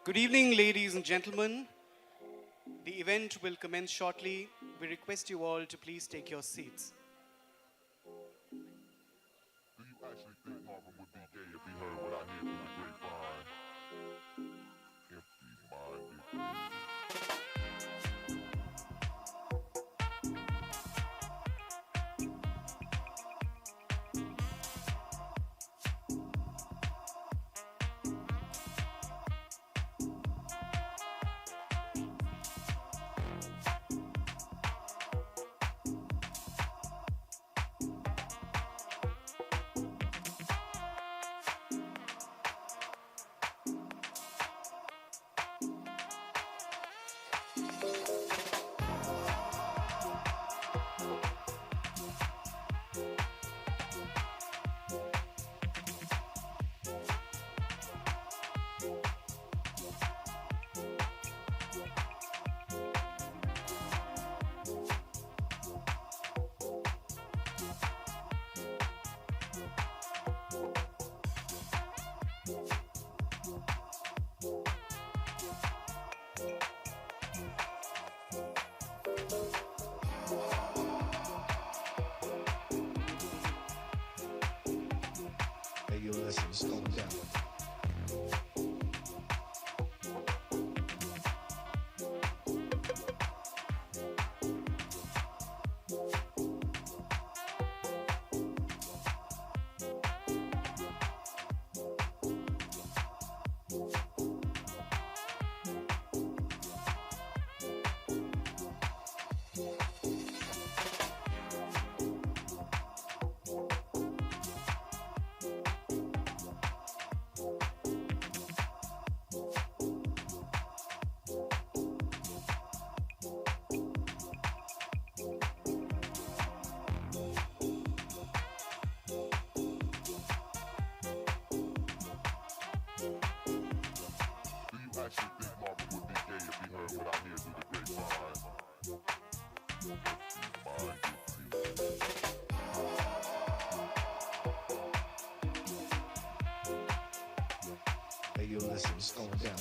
Good evening, ladies and gentlemen. The event will commence shortly. We request you all to please take your seats. Do you actually think Marvin would be gay if he heard what I hear through the grapevine? Empty-minded. Hey, yo, listen, it's going down. Do you actually think Marvin would be gay if he heard what I hear through the grapevine? Hey, yo, listen, it's going down.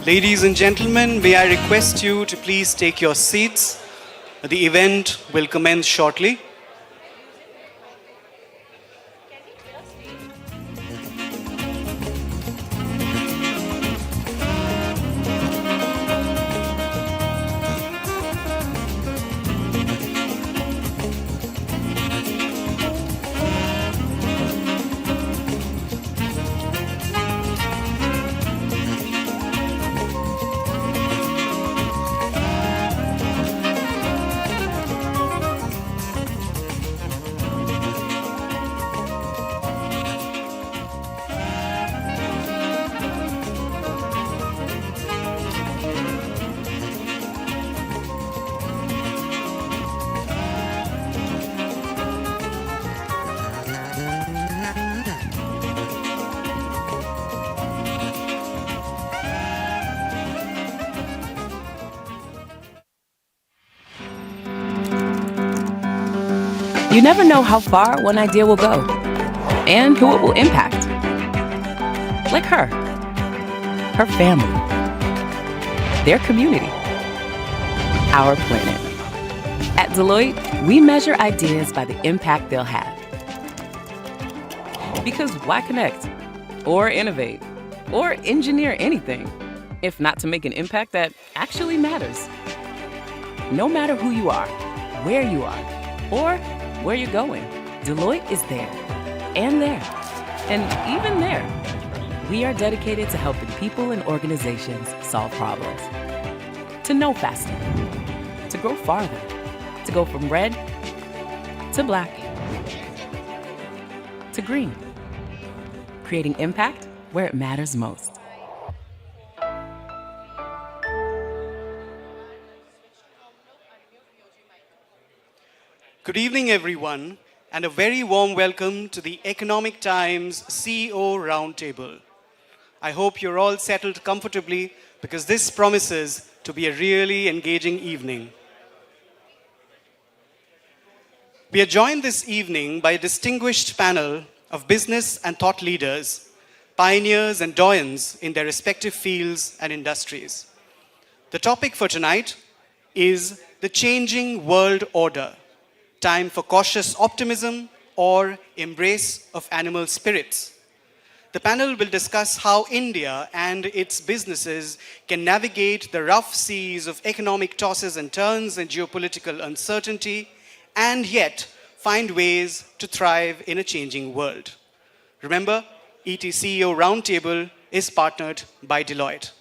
Ladies and gentlemen, may I request you to please take your seats. The event will commence shortly. You never know how far one idea will go and who it will impact. Like her family, their community, our planet. At Deloitte, we measure ideas by the impact they'll have. Because why connect or innovate or engineer anything if not to make an impact that actually matters? No matter who you are, where you are, or where you're going, Deloitte is there and there and even there. We are dedicated to helping people and organizations solve problems, to know faster, to grow farther, to go from red to black to green, creating impact where it matters most. Good evening, everyone, and a very warm welcome to the Economic Times CEO Roundtable. I hope you're all settled comfortably because this promises to be a really engaging evening. We are joined this evening by a distinguished panel of business and thought leaders, pioneers and doyens in their respective fields and industries. The topic for tonight is the changing world order. Time for cautious optimism or embrace of animal spirits. The panel will discuss how India and its businesses can navigate the rough seas of economic tosses and turns and geopolitical uncertainty, and yet find ways to thrive in a changing world. Remember, ET CEO Roundtable is partnered by Deloitte.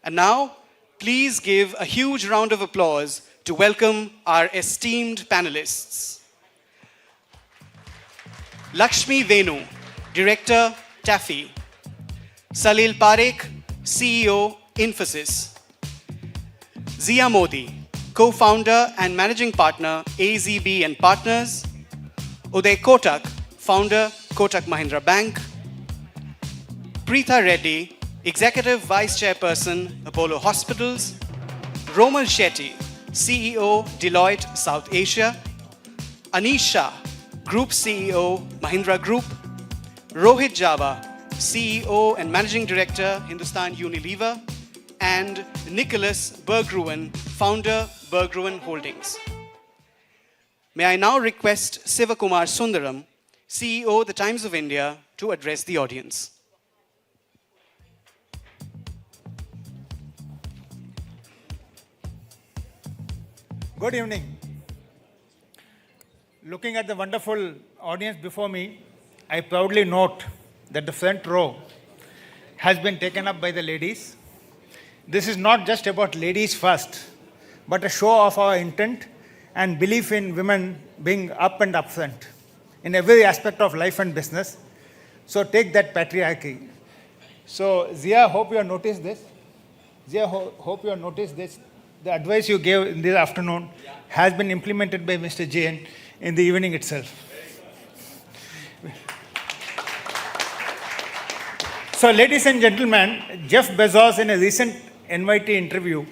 And now, please give a huge round of applause to welcome our esteemed panelists. Lakshmi Venu, Director, TAFE. Salil Parekh, CEO, Infosys. Zia Modi, Co-founder and Managing Partner, AZB and Partners. Uday Kotak, Founder, Kotak Mahindra Bank. Preetha Reddy, Executive Vice Chairperson, Apollo Hospitals. Romal Shetty, CEO, Deloitte South Asia. Anish Shah, Group CEO, Mahindra Group. Rohit Java, CEO and Managing Director, Hindustan Unilever. And Nicholas Berggruen, Founder, Berggruen Holdings. May I now request Sivakumar Sundaram, CEO, The Times of India, to address the audience. Good evening. Looking at the wonderful audience before me, I proudly note that the front row has been taken up by the ladies. This is not just about ladies first, but a show of our intent and belief in women being up and up front in every aspect of life and business. So take that patriarchy. So Zia, hope you have noticed this. Zia, hope you have noticed this. The advice you gave in the afternoon has been implemented by Mr. Jain in the evening itself. So, ladies and gentlemen, Jeff Bezos in a recent NYT interview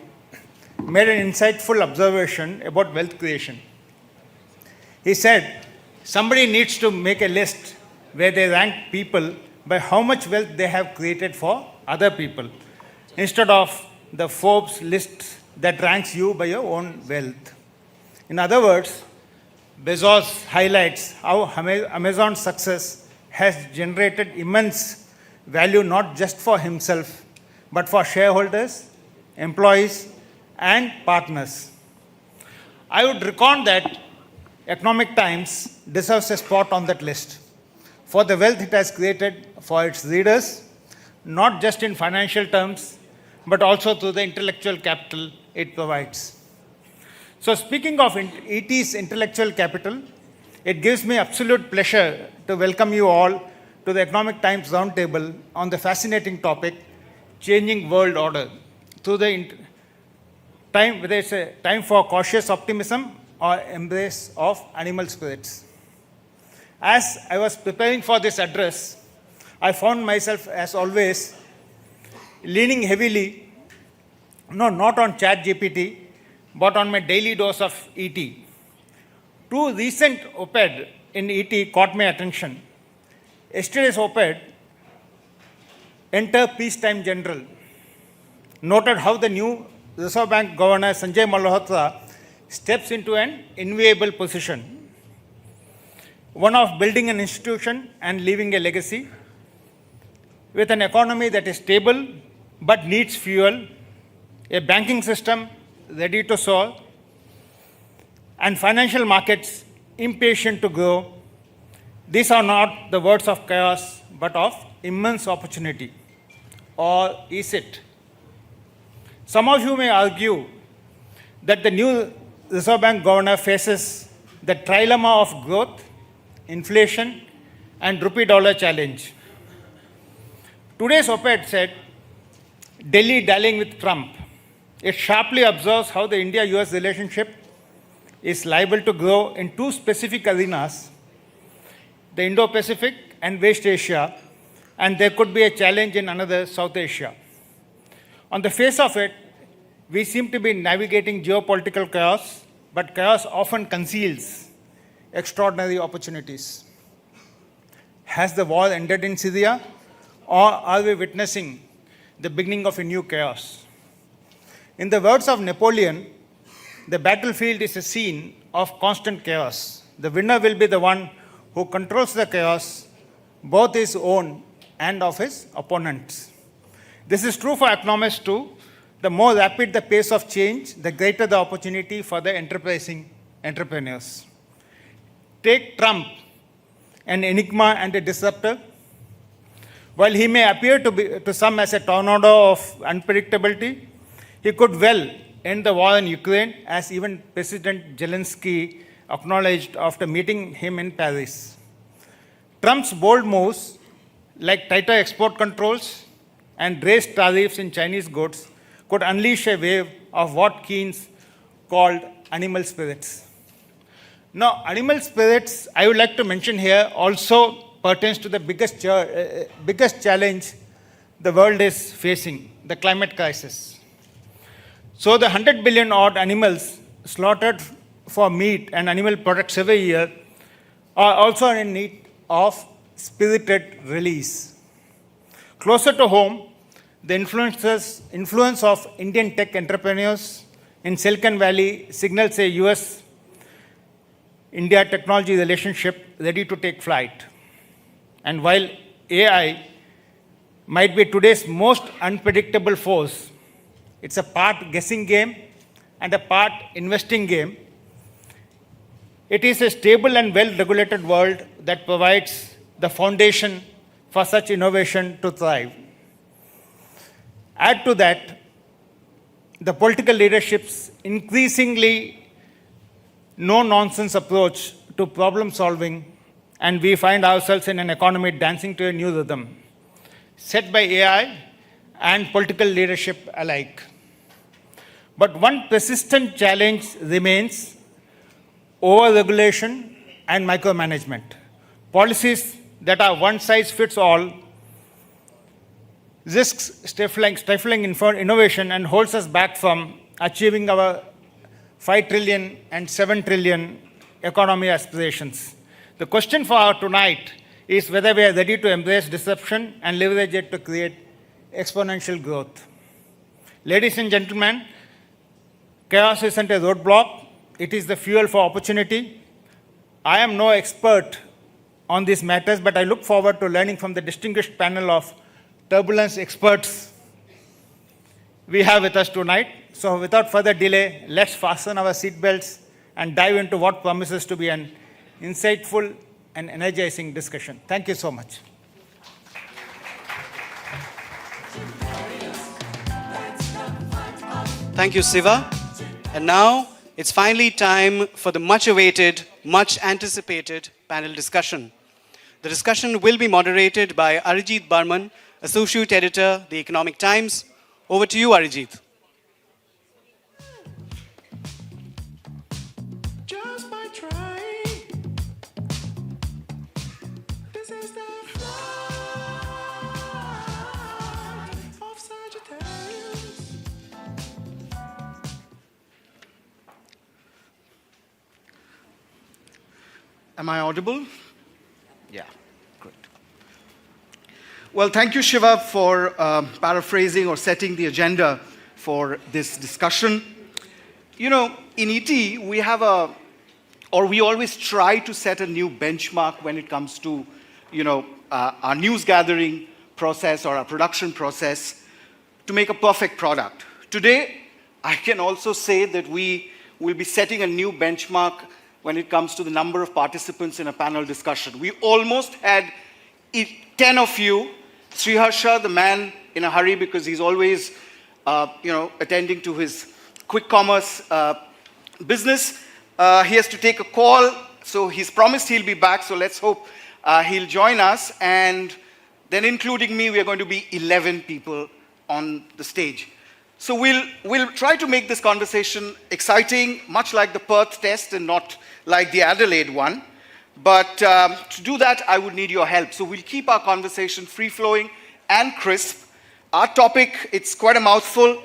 made an insightful observation about wealth creation. He said, somebody needs to make a list where they rank people by how much wealth they have created for other people. instead of the Forbes list that ranks you by your own wealth. In other words, Bezos highlights how Amazon's success has generated immense value not just for himself, but for shareholders, employees, and partners. I would recount that Economic Times deserves a spot on that list for the wealth it has created for its readers, not just in financial terms, but also through the intellectual capital it provides. So speaking of ET's intellectual capital, it gives me absolute pleasure to welcome you all to the Economic Times Roundtable on the fascinating topic, changing world order, through the time, whether it's a time for cautious optimism or embrace of animal spirits. As I was preparing for this address, I found myself, as always, leaning heavily, not on ChatGPT, but on my daily dose of ET. Two recent op-ed in ET caught my attention. Yesterday's op-ed, Enter Peacetime General, noted how the new Reserve Bank Governor Sanjay Malhotra steps into an enviable position, one of building an institution and leaving a legacy, with an economy that is stable but needs fuel, a banking system ready to soar, and financial markets impatient to grow. These are not the words of chaos, but of immense opportunity. Or is it? Some of you may argue that the new Reserve Bank governor faces the trilemma of growth, inflation, and rupee-dollar challenge. Today's op-ed said, Delhi dallying with Trump. It sharply observes how the India-US relationship is liable to grow in two specific arenas, the Indo-Pacific and West Asia, and there could be a challenge in another, South Asia. On the face of it, we seem to be navigating geopolitical chaos, but chaos often conceals extraordinary opportunities. Has the war ended in Syria, or are we witnessing the beginning of a new chaos? In the words of Napoleon, the battlefield is a scene of constant chaos. The winner will be the one who controls the chaos, both his own and of his opponents. This is true for economists too. The more rapid the pace of change, the greater the opportunity for the enterprising entrepreneurs. Take Trump, an enigma and a disruptor. While he may appear to some as a tornado of unpredictability, he could well end the war in Ukraine, as even President Zelensky acknowledged after meeting him in Paris. Trump's bold moves, like tighter export controls and raised tariffs in Chinese goods, could unleash a wave of what Keynes called animal spirits. Now, animal spirits, I would like to mention here, also pertains to the biggest challenge the world is facing, the climate crisis. So the 100 billion odd animals slaughtered for meat and animal products every year are also in need of spirited release. Closer to home, the influence of Indian tech entrepreneurs in Silicon Valley signals a US-India technology relationship ready to take flight. And while AI might be today's most unpredictable force, it's a part guessing game and a part investing game. It is a stable and well-regulated world that provides the foundation for such innovation to thrive. Add to that the political leadership's increasingly no-nonsense approach to problem solving, and we find ourselves in an economy dancing to a new rhythm, set by AI and political leadership alike. But one persistent challenge remains: over-regulation and micromanagement. Policies that are one-size-fits-all risks stifling innovation and holds us back from achieving our 5 trillion and 7 trillion economy aspirations. The question for our tonight is whether we are ready to embrace disruption and leverage it to create exponential growth. Ladies and gentlemen, chaos isn't a roadblock, it is the fuel for opportunity. I am no expert on these matters, but I look forward to learning from the distinguished panel of turbulence experts we have with us tonight. So without further delay, let's fasten our seatbelts and dive into what promises to be an insightful and energizing discussion. Thank you so much. Thank you, Siva. And now it's finally time for the much awaited, much anticipated panel discussion. The discussion will be moderated by Arijit Barman, Associate Editor, The Economic Times. Over to you, Arijit. Just by trying, this is the flight of Sagittarius. Am I audible? Yeah, great. Well, thank you, Shiva, for paraphrasing or setting the agenda for this discussion. You know, in ET, we always try to set a new benchmark when it comes to, our news gathering process or our production process to make a perfect product. Today, I can also say that we will be setting a new benchmark when it comes to the number of participants in a panel discussion. We almost had 10 of you. Sriharsha, the man in a hurry because he's always, attending to his quick commerce business. He has to take a call, so he's promised he'll be back, so let's hope he'll join us. And then including me, we are going to be 11 people on the stage. So we'll try to make this conversation exciting, much like the Perth test and not like the Adelaide one. But to do that, I would need your help. So we'll keep our conversation free-flowing and crisp. Our topic, it's quite a mouthful: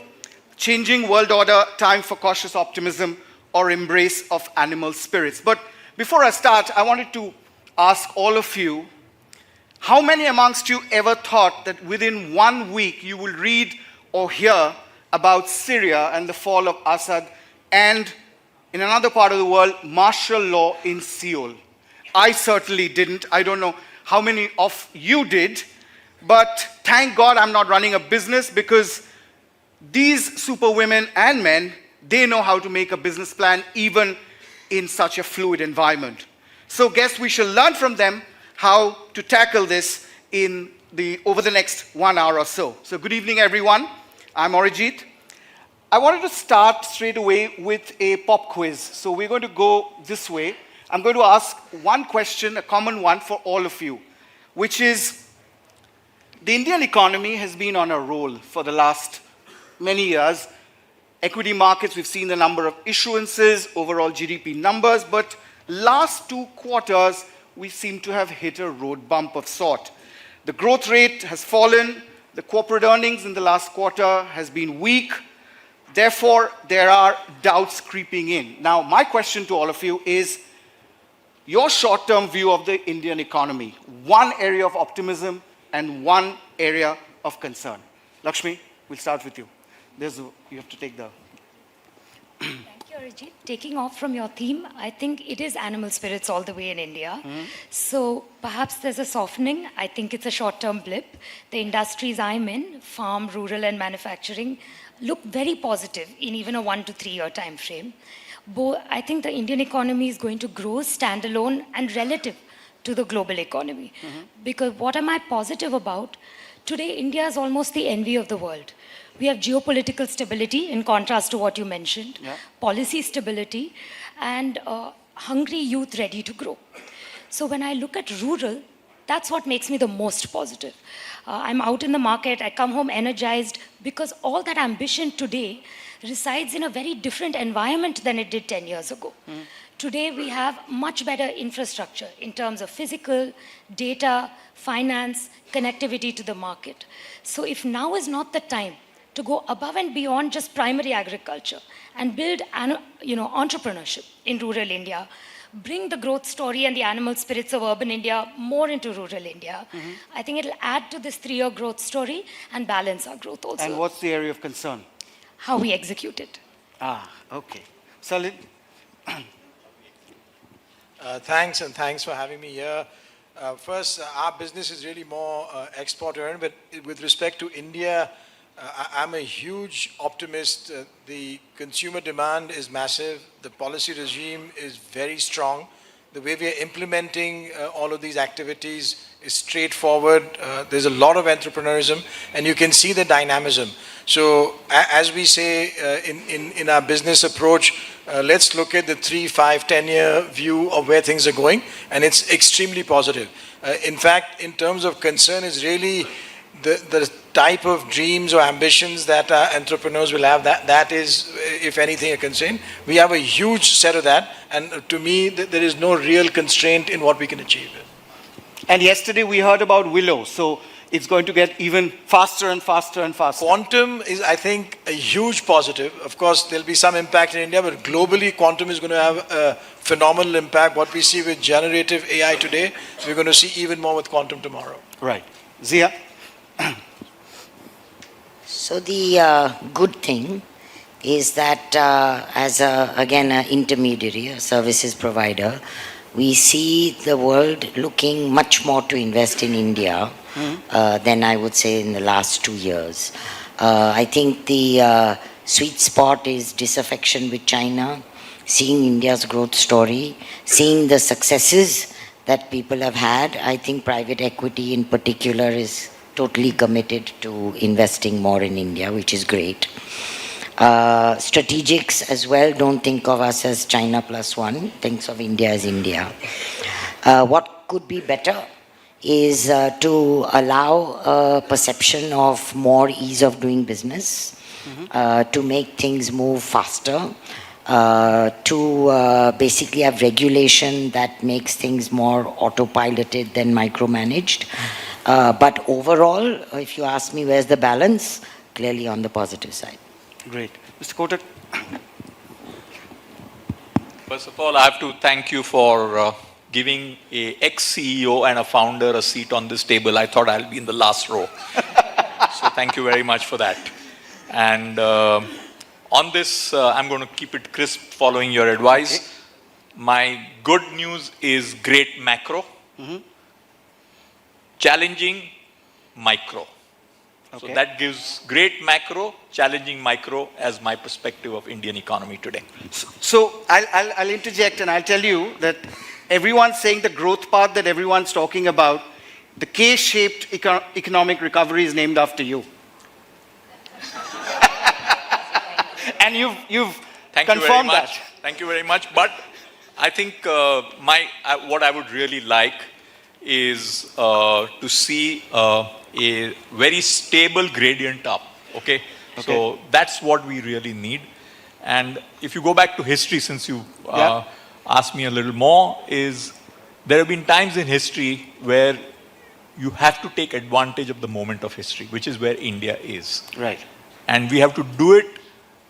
changing world order, time for cautious optimism or embrace of animal spirits. But before I start, I wanted to ask all of you, how many amongst you ever thought that within 1 week you will read or hear about Syria and the fall of Assad, and in another part of the world, martial law in Seoul? I certainly didn't. I don't know how many of you did, but thank God I'm not running a business, because these superwomen and men, they know how to make a business plan even in such a fluid environment. So guess we shall learn from them how to tackle this over the next 1 hour or so. So good evening, everyone. I'm Arijit. I wanted to start straight away with a pop quiz. So we're going to go this way. I'm going to ask one question, a common one for all of you, which is, the Indian economy has been on a roll for the last many years. Equity markets, we've seen the number of issuances, overall GDP numbers, but last 2 quarters, we seem to have hit a road bump of sort. The growth rate has fallen. The corporate earnings in the last quarter has been weak. Therefore, there are doubts creeping in. Now, my question to all of you is your short-term view of the Indian economy, one area of optimism and one area of concern. Lakshmi, we'll start with you. You have to take the... Thank you, Arijit. Taking off from your theme, I think it is animal spirits all the way in India. So perhaps there's a softening. I think it's a short-term blip. The industries I'm in, farm, rural, and manufacturing, look very positive in even a 1 to 3 year time frame. I think the Indian economy is going to grow standalone and relative to the global economy. Because what am I positive about? Today, India is almost the envy of the world. We have geopolitical stability, in contrast to what you mentioned, policy stability, and hungry youth ready to grow. So when I look at rural, that's what makes me the most positive. I'm out in the market, I come home energized, because all that ambition today resides in a very different environment than it did 10 years ago. Today we have much better infrastructure in terms of physical, data, finance, connectivity to the market. So if now is not the time to go above and beyond just primary agriculture and build entrepreneurship in rural India, bring the growth story and the animal spirits of urban India more into rural India, I think it'll add to this 3 year growth story and balance our growth also. And what's the area of concern? how we execute it. Okay. Salil? Thanks, and thanks for having me here. First, our business is really more export-oriented, but with respect to India, I'm a huge optimist. The consumer demand is massive. The policy regime is very strong. The way we are implementing all of these activities is straightforward. There's a lot of entrepreneurism, and you can see the dynamism. So as we say in our business approach, let's look at the 3, 5, 10-year view of where things are going, and it's extremely positive. In fact, in terms of concern, is really the type of dreams or ambitions that our entrepreneurs will have. That is, if anything, a concern. We have a huge set of that, and to me, there is no real constraint in what we can achieve. And yesterday we heard about Willow, so it's going to get even faster and faster and faster. Quantum is, I think, a huge positive. Of course, there'll be some impact in India, but globally, quantum is going to have a phenomenal impact. What we see with generative AI today, we're going to see even more with quantum tomorrow. Right. Zia? So the good thing is that as again an intermediary, a services provider, we see the world looking much more to invest in India than I would say in the last 2 years. I think the sweet spot is disaffection with China, seeing India's growth story, seeing the successes that people have had. I think private equity in particular is totally committed to investing more in India, which is great. Strategics as well don't think of us as China plus one, thinks of India as India. What could be better is to allow a perception of more ease of doing business, to make things move faster, to basically have regulation that makes things more autopiloted than micromanaged. But overall, if you ask me where's the balance, clearly on the positive side. Great. Mr. Kotak? First of all, I have to thank you for giving a ex-CEO and a founder a seat on this table. I thought I'll be in the last row. So thank you very much for that. And on this, I'm going to keep it crisp following your advice. Okay. My good news is great macro. Challenging micro. Okay. So that gives great macro, challenging micro as my perspective of Indian economy today. So I'll interject and I'll tell you that everyone's saying the growth path that everyone's talking about, the K-shaped economic recovery is named after you. And you've confirmed that. Thank you very much. But I think what I would really like is to see a very stable gradient up, okay? So that's what we really need. And if you go back to history, since you asked me a little more, is there have been times in history where you have to take advantage of the moment of history, which is where India is. Right. And we have to do it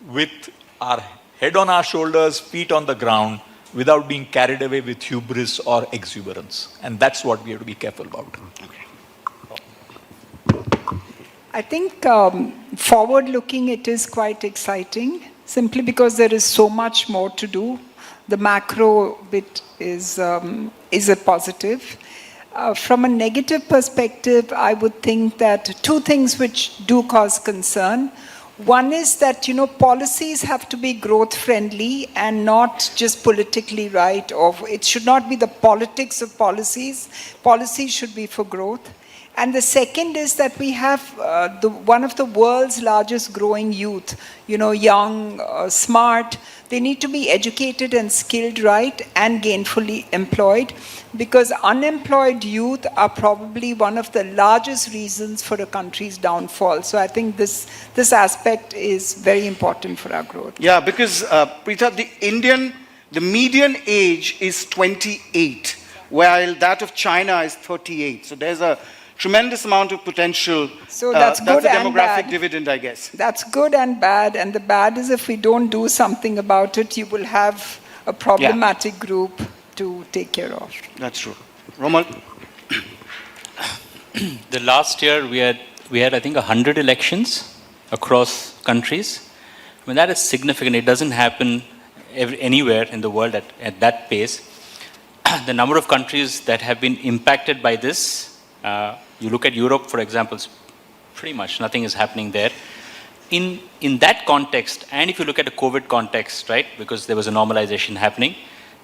with our head on our shoulders, feet on the ground, without being carried away with hubris or exuberance. And that's what we have to be careful about. Okay. I think forward-looking, it is quite exciting, simply because there is so much more to do. The macro bit is a positive. From a negative perspective, I would think that two things which do cause concern. One is that, policies have to be growth-friendly and not just politically right, or it should not be the politics of policies. Policies should be for growth. And the second is that we have one of the world's largest growing youth, young, smart. They need to be educated and skilled right and gainfully employed, because unemployed youth are probably one of the largest reasons for a country's downfall. So I think this aspect is very important for our growth. Yeah, because Preeta, the median age is 28, while that of China is 38. So there's a tremendous amount of potential. So that's good a and demographic bad. Dividend, I guess. That's good and bad. And the bad is if we don't do something about it, you will have a problematic group to take care of. That's true. Romal? The last year we had I think 100 elections across countries. I mean, that is significant. It doesn't happen anywhere in the world at that pace. The number of countries that have been impacted by this, you look at Europe, for example, pretty much nothing is happening there. In that context, and if you look at the COVID context, right, because there was a normalization happening,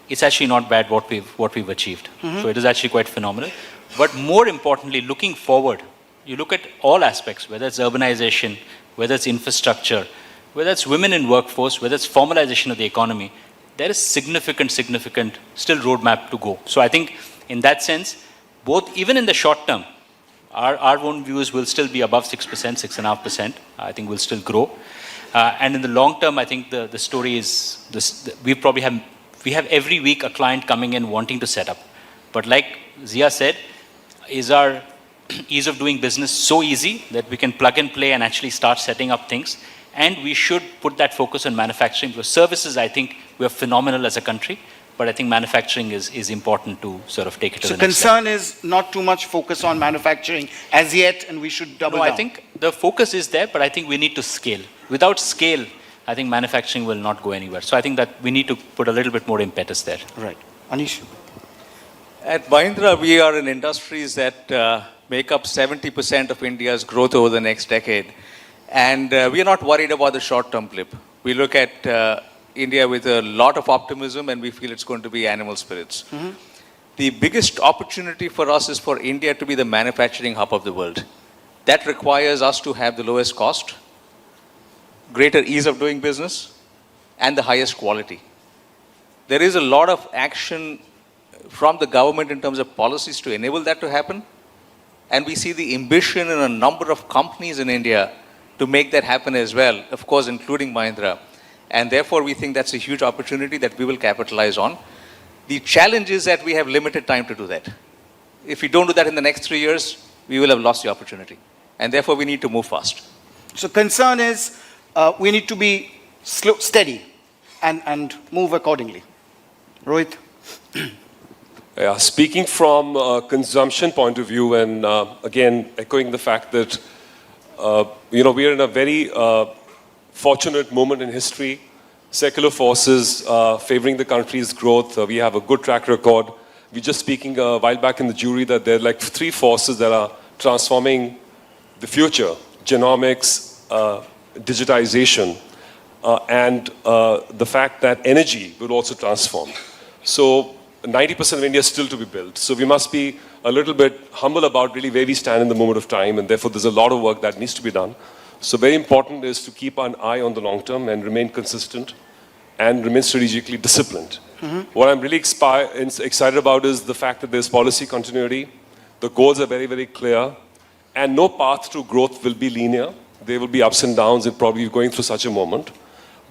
it's actually not bad what we've achieved. So it is actually quite phenomenal. But more importantly, looking forward, you look at all aspects, whether it's urbanization, whether it's infrastructure, whether it's women in workforce, whether it's formalization of the economy, there is significant still roadmap to go. So I think in that sense, both even in the short term, our own views will still be above 6%, 6.5%. I think we'll still grow. And in the long term, I think the story is this: we have every week a client coming in wanting to set up. But like Zia said, is our ease of doing business so easy that we can plug and play and actually start setting up things? And we should put that focus on manufacturing, because services, I think, we are phenomenal as a country, but I think manufacturing is important to sort of take it to the next level. So concern is not too much focus on manufacturing as yet, and we should double down. I think the focus is there, but I think we need to scale. Without scale, I think manufacturing will not go anywhere. So I think that we need to put a little bit more impetus there. Right. Anish? At Mahindra, we are in industries that make up 70% of India's growth over the next decade. And we are not worried about the short-term blip. We look at India with a lot of optimism, and we feel it's going to be animal spirits. The biggest opportunity for us is for India to be the manufacturing hub of the world. That requires us to have the lowest cost, greater ease of doing business, and the highest quality. There is a lot of action from the government in terms of policies to enable that to happen. And we see the ambition in a number of companies in India to make that happen as well, of course, including Mahindra. And therefore, we think that's a huge opportunity that we will capitalize on. The challenge is that we have limited time to do that. If we don't do that in the next 3 years, we will have lost the opportunity. And therefore, we need to move fast. So concern is we need to be steady and move accordingly. Rohit? Yeah, speaking from a consumption point of view, and again, echoing the fact that we are in a very fortunate moment in history. Secular forces favoring the country's growth. We have a good track record. We were just speaking a while back in the jury that there are like 3 forces that are transforming the future: genomics, digitization, and the fact that energy will also transform. So 90% of India is still to be built. So we must be a little bit humble about really where we stand in the moment of time, and therefore there's a lot of work that needs to be done. So very important is to keep an eye on the long term and remain consistent and remain strategically disciplined. What I'm really excited about is the fact that there's policy continuity. The goals are very, very clear, and no path to growth will be linear. There will be ups and downs and probably going through such a moment.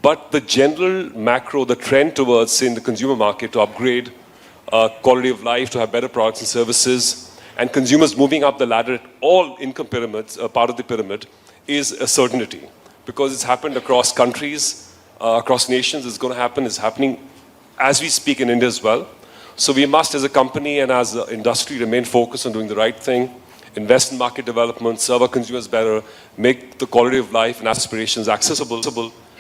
But the general macro, the trend towards, say, in the consumer market to upgrade quality of life, to have better products and services, and consumers moving up the ladder at all income pyramids, part of the pyramid, is a certainty. Because it's happened across countries, across nations, it's going to happen, it's happening as we speak in India as well. So we must, as a company and as an industry, remain focused on doing the right thing, invest in market development, serve our consumers better, make the quality of life and aspirations accessible.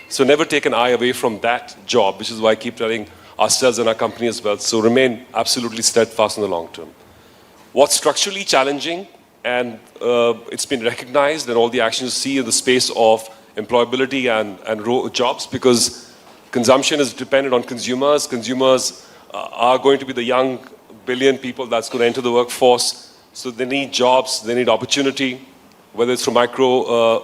So never take an eye away from that job, which is why I keep telling ourselves and our company as well. So remain absolutely steadfast in the long term. What's structurally challenging, and it's been recognized, and all the actions you see in the space of employability and jobs, because consumption is dependent on consumers. Consumers are going to be the young billion people that's going to enter the workforce. So they need jobs, they need opportunity, whether it's through micro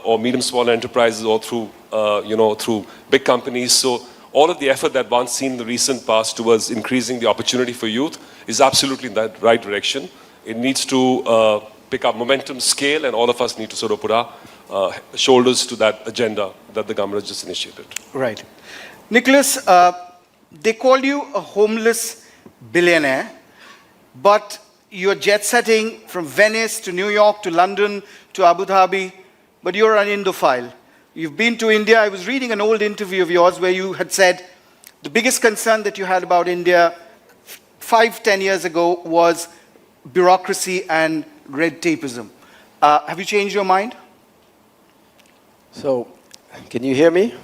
or medium small enterprises or through through big companies. So all of the effort that one's seen in the recent past towards increasing the opportunity for youth is absolutely in that right direction. It needs to pick up momentum, scale, and all of us need to sort of put our shoulders to that agenda that the government has just initiated. Right. Nicholas, they call you a homeless billionaire, but you're jet setting from Venice to New York to London to Abu Dhabi, but you're an Indophile. You've been to India. I was reading an old interview of yours where you had said the biggest concern that you had about India 5-10 years ago was bureaucracy and red tapeism. Have you changed your mind? So, can you hear me?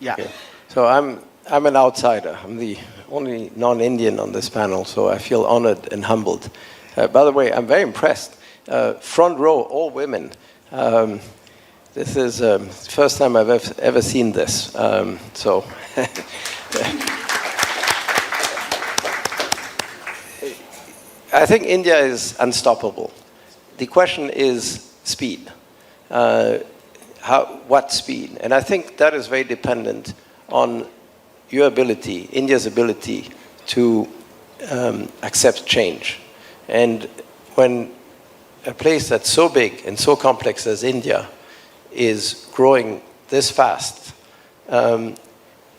Yeah. Okay. So I'm an outsider. I'm the only non-Indian on this panel, so I feel honored and humbled. By the way, I'm very impressed. Front row, all women. This is the first time I've ever seen this. So. I think India is unstoppable. The question is speed. What speed? And I think that is very dependent on your ability, India's ability to accept change. And when a place that's so big and so complex as India is growing this fast,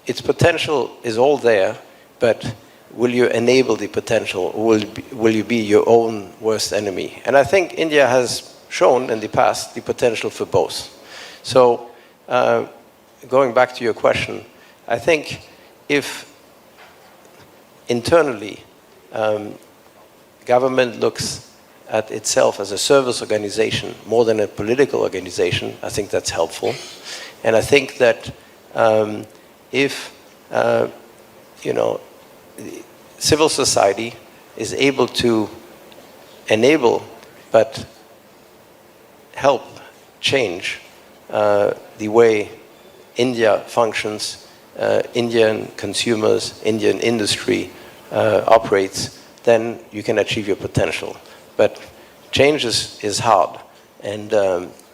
its potential is all there, but will you enable the potential, or will you be your own worst enemy? And I think India has shown in the past the potential for both. So, going back to your question, I think if internally government looks at itself as a service organization more than a political organization, I think that's helpful. And I think that if civil society is able to enable but help change the way India functions, Indian consumers, Indian industry operates, then you can achieve your potential. But change is hard, and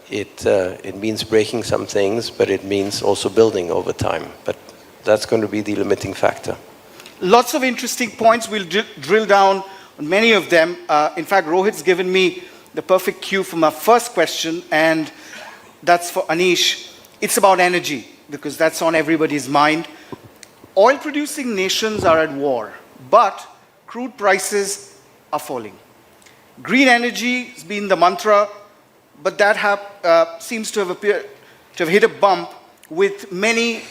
it means breaking some things, but it means also building over time. But that's going to be the limiting factor. Lots of interesting points. We'll drill down on many of them. In fact, Rohit's given me the perfect cue for my first question, and that's for Anish. It's about energy, because that's on everybody's mind. Oil-producing nations are at war, but crude prices are falling. Green energy has been the mantra, but that seems to have hit a bump with many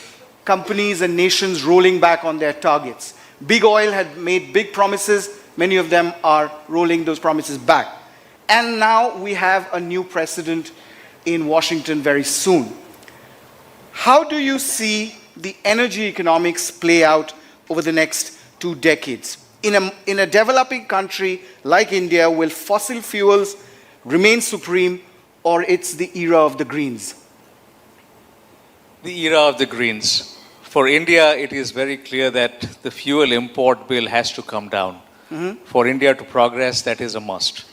companies and nations rolling back on their targets. Big oil had made big promises. Many of them are rolling those promises back. And now we have a new precedent in Washington very soon. How do you see the energy economics play out over the next 2 decades? In a developing country like India, will fossil fuels remain supreme, or it's the era of the greens? The era of the greens. For India, it is very clear that the fuel import bill has to come down. For India to progress, that is a must.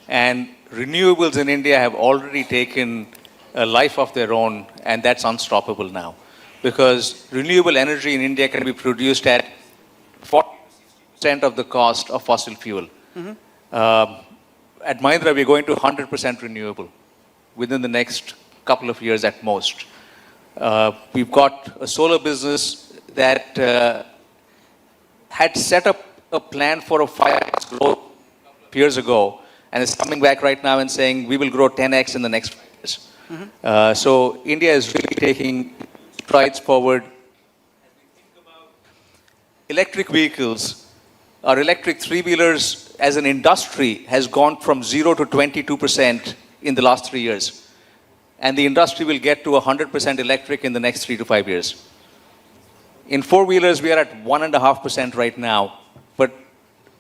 And renewables in India have already taken a life of their own, and that's unstoppable now. Because renewable energy in India can be produced at 40% of the cost of fossil fuel. At Mahindra, we're going to 100% renewable within the next couple of years at most. We've got a solar business that had set up a plan for a 5x growth years ago, and is coming back right now and saying we will grow 10x in the next 5 years. So India is really taking strides forward. Electric vehicles, our electric three-wheelers as an industry has gone from 0 to 22% in the last 3 years. And the industry will get to 100% electric in the next 3 to 5 years. In four-wheelers, we are at 1.5% right now. But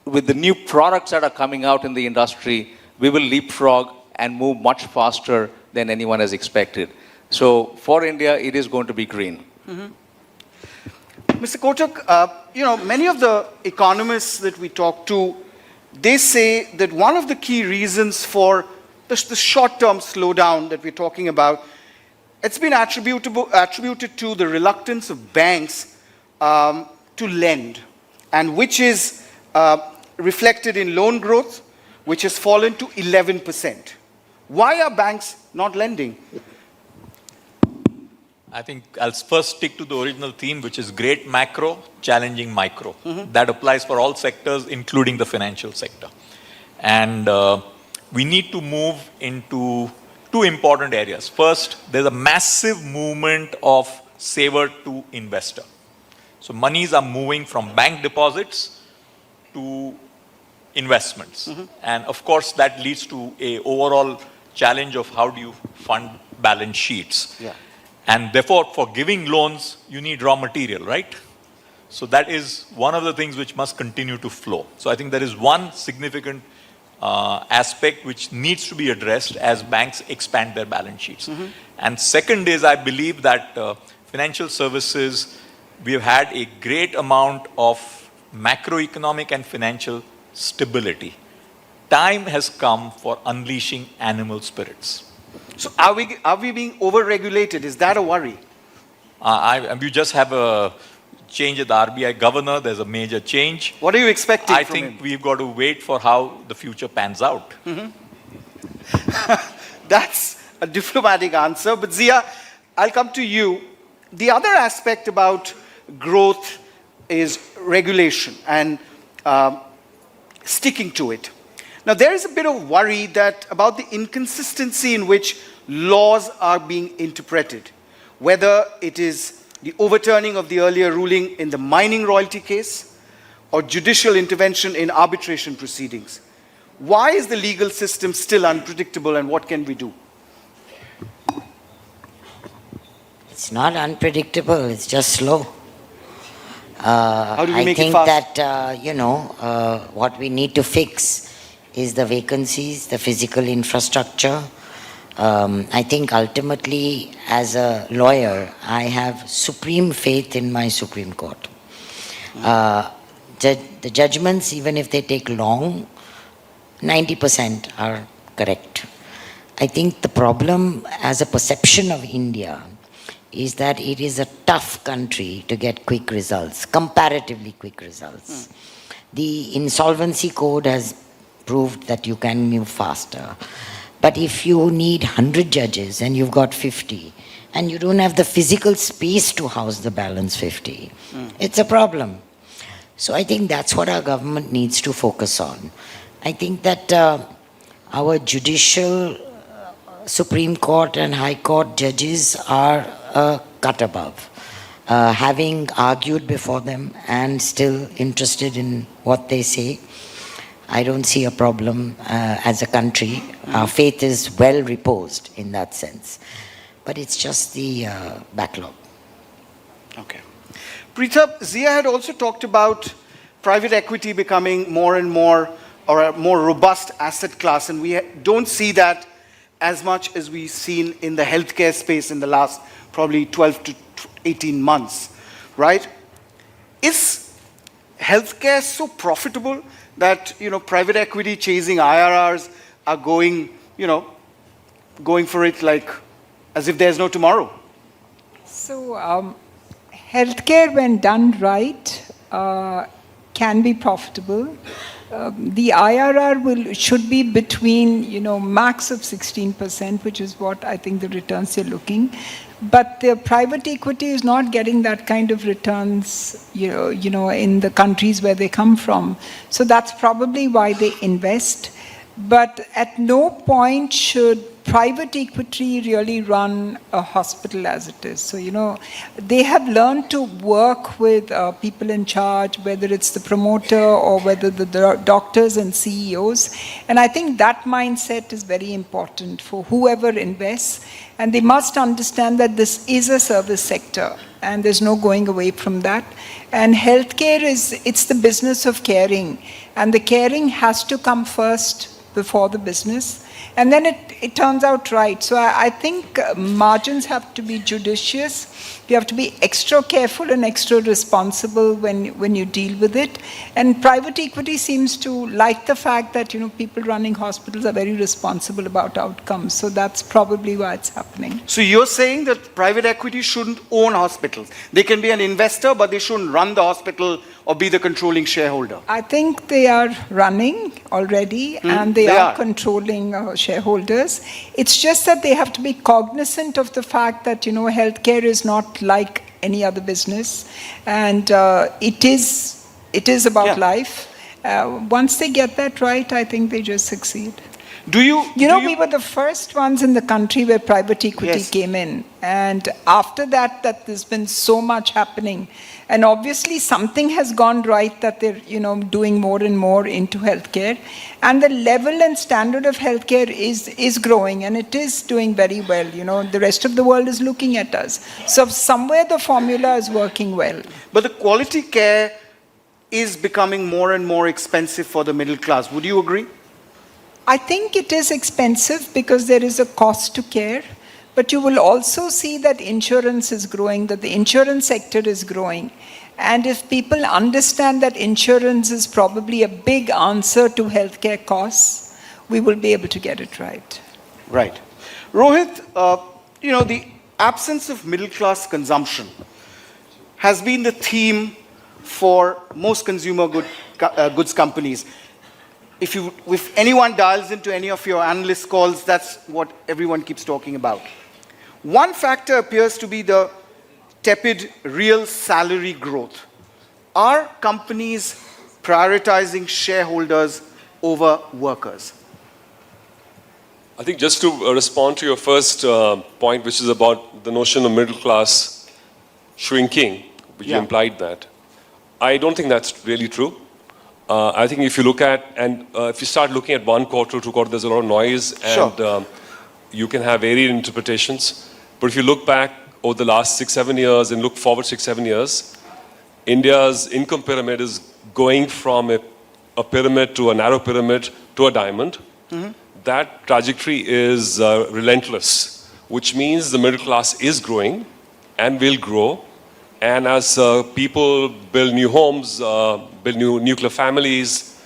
with the new products that are coming out in the industry, we will leapfrog and move much faster than anyone has expected. So for India, it is going to be green. Mr. Kotak, many of the economists that we talk to, they say that one of the key reasons for the short-term slowdown that we're talking about, it's been attributed to the reluctance of banks to lend, and which is reflected in loan growth, which has fallen to 11%. Why are banks not lending? I think I'll first stick to the original theme, which is great macro, challenging micro. That applies for all sectors, including the financial sector. And we need to move into 2 important areas. First, there's a massive movement of saver to investor. So monies are moving from bank deposits to investments. And of course, that leads to a overall challenge of how do you fund balance sheets. And therefore, for giving loans, you need raw material, right? So that is one of the things which must continue to flow. So I think there is one significant aspect which needs to be addressed as banks expand their balance sheets. And second is, I believe that financial services, we have had a great amount of macroeconomic and financial stability. Time has come for unleashing animal spirits. So are we being over-regulated? Is that a worry? We just have a change at the RBI governor. There's a major change. What are you expecting I from think him? we've got to wait for how the future pans out. That's a diplomatic answer. But Zia, I'll come to you. The other aspect about growth is regulation and sticking to it. Now, there is a bit of worry that about the inconsistency in which laws are being interpreted, whether it is the overturning of the earlier ruling in the mining royalty case or judicial intervention in arbitration proceedings. Why is the legal system still unpredictable, and what can we do? It's not unpredictable, it's just slow. How do we make it fast? I think that, what we need to fix is the vacancies, the physical infrastructure. I think ultimately, as a lawyer, I have supreme faith in my Supreme Court. The judgments, even if they take long, 90% are correct. I think the problem as a perception of India is that it is a tough country to get quick results, comparatively quick results. The insolvency code has proved that you can move faster. But if you need 100 judges and you've got 50, and you don't have the physical space to house the balance 50, it's a problem. So I think that's what our government needs to focus on. I think that our judicial Supreme Court and High Court judges are a cut above. Having argued before them and still interested in what they say, I don't see a problem as a country. Our faith is well reposed in that sense. But it's just the backlog. Okay. Preetha, Zia had also talked about private equity becoming more and more, or a more robust asset class, and we don't see that as much as we've seen in the healthcare space in the last probably 12 to 18 months, right? Is healthcare so profitable that, private equity chasing IRRs are going for it like as if there's no tomorrow? So healthcare, when done right, can be profitable. The IRR should be between, max of 16%, which is what I think the returns you're looking. But the private equity is not getting that kind of returns, in the countries where they come from. So that's probably why they invest. But at no point should private equity really run a hospital as it is. So, they have learned to work with people in charge, whether it's the promoter or whether the doctors and CEOs. And I think that mindset is very important for whoever invests. And they must understand that this is a service sector and there's no going away from that. And healthcare it's the business of caring. And the caring has to come first before the business. And then it turns out right. So I think margins have to be judicious. You have to be extra careful and extra responsible when you deal with it. And private equity seems to like the fact that, people running hospitals are very responsible about outcomes. So that's probably why it's happening. So you're saying that private equity shouldn't own hospitals. They can be an investor, but they shouldn't run the hospital or be the controlling shareholder. I think they are running already and they are controlling shareholders. It's just that they have to be cognizant of the fact that, healthcare is not like any other business. And it is about life. Once they get that right, I think they just succeed. We were the first ones in the country where private equity came in. And after that, there's been so much happening. And obviously something has gone right that they're, doing more and more into healthcare. And the level and standard of healthcare is growing, and it is doing very well. The rest of the world is looking at us. So somewhere the formula is working well. But the quality care is becoming more and more expensive for the middle class. Would you agree? I think it is expensive because there is a cost to care, but you will also see that insurance is growing, that the insurance sector is growing. And if people understand that insurance is probably a big answer to healthcare costs, we will be able to get it right. Right. Rohit, the absence of middle class consumption has been the theme for most consumer goods companies. If anyone dials into any of your analyst calls, that's what everyone keeps talking about. One factor appears to be the tepid real salary growth. Are companies prioritizing shareholders over workers? I think just to respond to your first point, which is about the notion of middle class shrinking, which you implied that. I don't think that's really true. I think if you look at, and if you start looking at 1 quarter, 2 quarter, there's a lot of noise, and you can have varied interpretations. But if you look back over the last 6-7 years and look forward 6-7 years, India's income pyramid is going from a pyramid to a narrow pyramid to a diamond. That trajectory is relentless, which means the middle class is growing and will grow. And as people build new homes, build new nuclear families,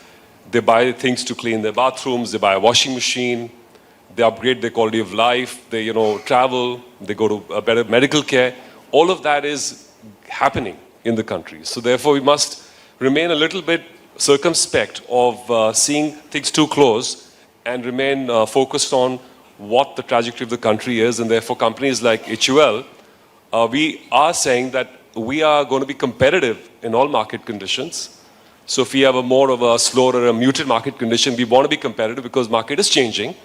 they buy things to clean their bathrooms, they buy a washing machine, they upgrade their quality of life, they travel, they go to a better medical care. All of that is happening in the country. So therefore we must remain a little bit circumspect of seeing things too close and remain focused on what the trajectory of the country is. And therefore companies like HUL, we are saying that we are going to be competitive in all market conditions. So if we have a more of a slower or a muted market condition, we want to be competitive because market is changing.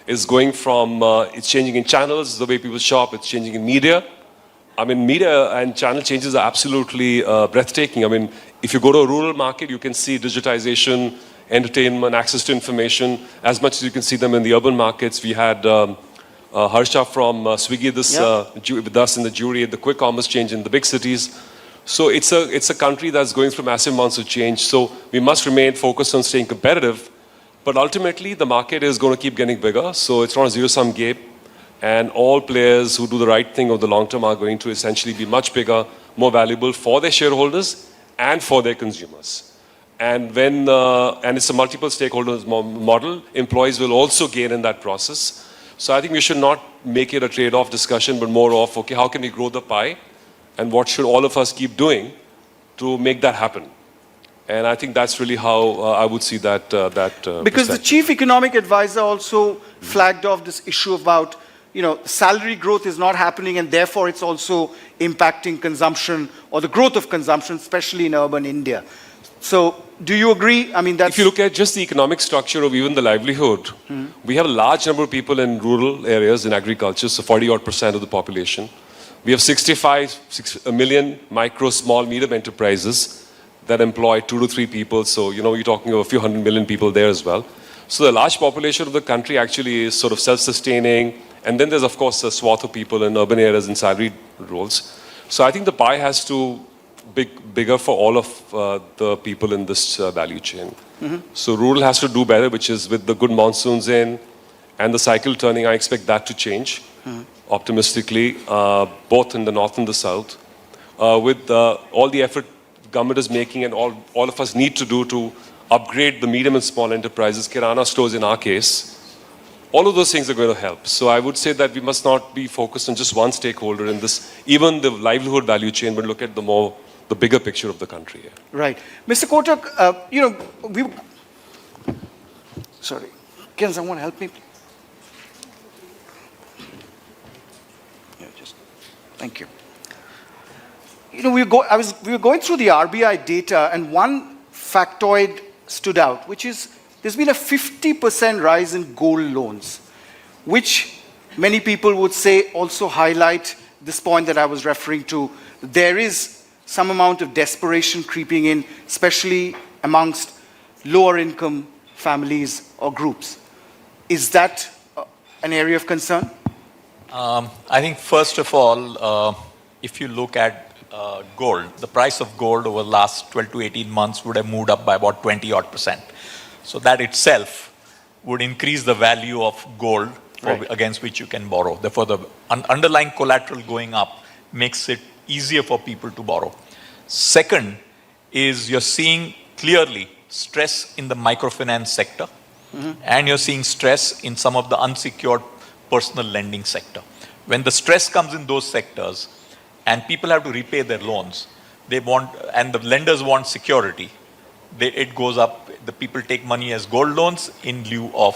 It's going from, it's changing in channels, the way people shop, it's changing in media. I mean, media and channel changes are absolutely breathtaking. I mean, if you go to a rural market, you can see digitization, entertainment, access to information, as much as you can see them in the urban markets. We had Harsha from Swiggy with us in the jury at the quick commerce change in the big cities. So it's a country that's going through massive amounts of change. So we must remain focused on staying competitive. But ultimately, the market is going to keep getting bigger. So it's not a zero-sum game. And all players who do the right thing over the long term are going to essentially be much bigger, more valuable for their shareholders and for their consumers. And when and it's a multiple stakeholders model, employees will also gain in that process. So I think we should not make it a trade-off discussion, but more of, okay, how can we grow the pie? And what should all of us keep doing to make that happen? And I think that's really how I would see that. Because the chief economic advisor also flagged off this issue about, salary growth is not happening and therefore it's also impacting consumption or the growth of consumption, especially in urban India. So do you agree? I mean, that's... If you look at just the economic structure of even the livelihood, we have a large number of people in rural areas in agriculture, so 40% of the population. We have 6 million micro, small, medium enterprises that employ 2 to 3 people. So, you're talking of a few 100 million people there as well. So the large population of the country actually is sort of self-sustaining. And then there's, of course, a swath of people in urban areas and salaried roles. So I think the pie has to be bigger for all of the people in this value chain. So rural has to do better, which is with the good monsoons in and the cycle turning, I expect that to change optimistically, both in the north and the south. With all the effort government is making and all of us need to do to upgrade the medium and small enterprises, Kirana stores in our case, all of those things are going to help. So I would say that we must not be focused on just one stakeholder in this, even the livelihood value chain, but look at the bigger picture of the country. Right. Mr. Kotak, sorry. Can someone help me? Yeah, thank you. We were going through the RBI data and one factoid stood out, which is there's been a 50% rise in gold loans, which many people would say also highlight this point that I was referring to. There is some amount of desperation creeping in, especially amongst lower income families or groups. Is that an area of concern? I think first of all, if you look at gold, the price of gold over the last 12 to 18 months would have moved up by about 20%. So that itself would increase the value of gold against which you can borrow. Therefore, the underlying collateral going up makes it easier for people to borrow. Second is you're seeing clearly stress in the microfinance sector, and you're seeing stress in some of the unsecured personal lending sector. When the stress comes in those sectors and people have to repay their loans, they want, and the lenders want security, it goes up. The people take money as gold loans in lieu of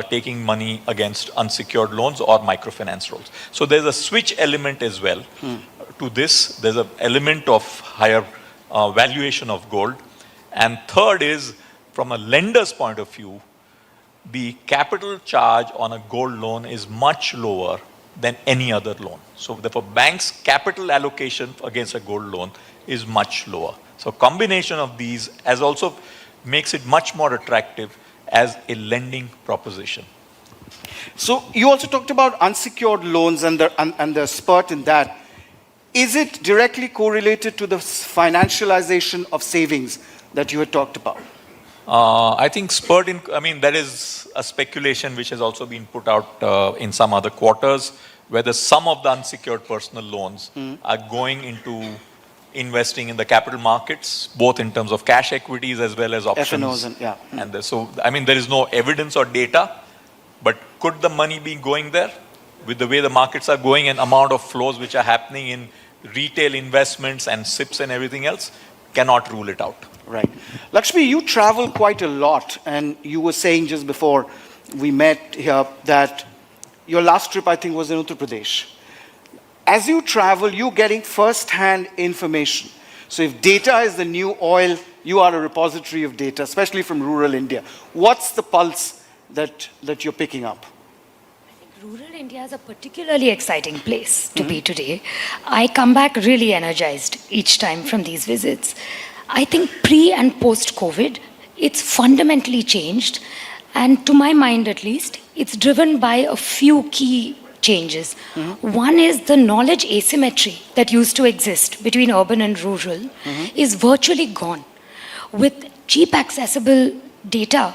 taking money against unsecured loans or microfinance loans. So there's a switch element as well to this. There's an element of higher valuation of gold. And third is, from a lender's point of view, the capital charge on a gold loan is much lower than any other loan. So therefore, banks' capital allocation against a gold loan is much lower. So combination of these as also makes it much more attractive as a lending proposition. So you also talked about unsecured loans and the spurt in that. Is it directly correlated to the financialization of savings that you had talked about? I think spurt in, there is a speculation which has also been put out in some other quarters, whether some of the unsecured personal loans are going into investing in the capital markets, both in terms of cash equities as well as options. FNOs And so, there is no evidence or data, but could the money be going there? With the way the markets are going and amount of flows which are happening in retail investments and SIPs and everything else, cannot rule it out. Right. Lakshmi, you travel quite a lot, and you were saying just before we met here that your last trip, I think, was in Uttar Pradesh. As you travel, you're getting first-hand information. So if data is the new oil, you are a repository of data, especially from rural India. What's the pulse that you're picking up? Rural India is a particularly exciting place to be today. I come back really energized each time from these visits. I think pre and post-COVID, it's fundamentally changed. And to my mind at least, it's driven by a few key changes. One is the knowledge asymmetry that used to exist between urban and rural is virtually gone. With cheap accessible data,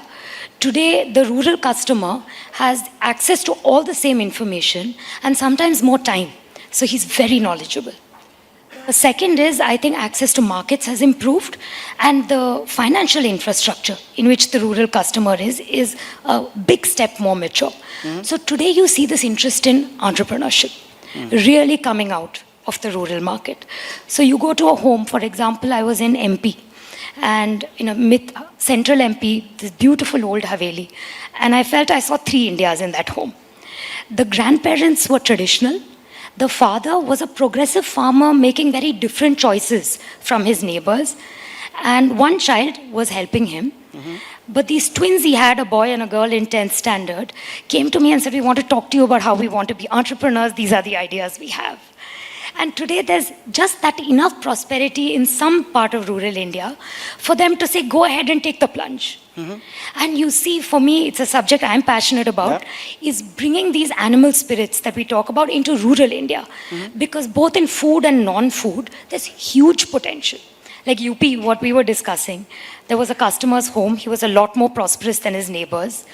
today the rural customer has access to all the same information and sometimes more time. So he's very knowledgeable. The second is, I think access to markets has improved, and the financial infrastructure in which the rural customer is a big step more mature. So today you see this interest in entrepreneurship really coming out of the rural market. So you go to a home, for example, I was in MP, and central MP, this beautiful old Haveli, and I felt I saw 3 Indias in that home. The grandparents were traditional. The father was a progressive farmer making very different choices from his neighbors. And one child was helping him. But these twins he had, a boy and a girl in 10th standard, came to me and said, we want to talk to you about how we want to be entrepreneurs. These are the ideas we have. And today there's just that enough prosperity in some part of rural India for them to say, go ahead and take the plunge. And you see, for me, it's a subject I'm passionate about, is bringing these animal spirits that we talk about into rural India. Because both in food and non-food, there's huge potential. Like UP, what we were discussing, there was a customer's home. He was a lot more prosperous than his neighbors.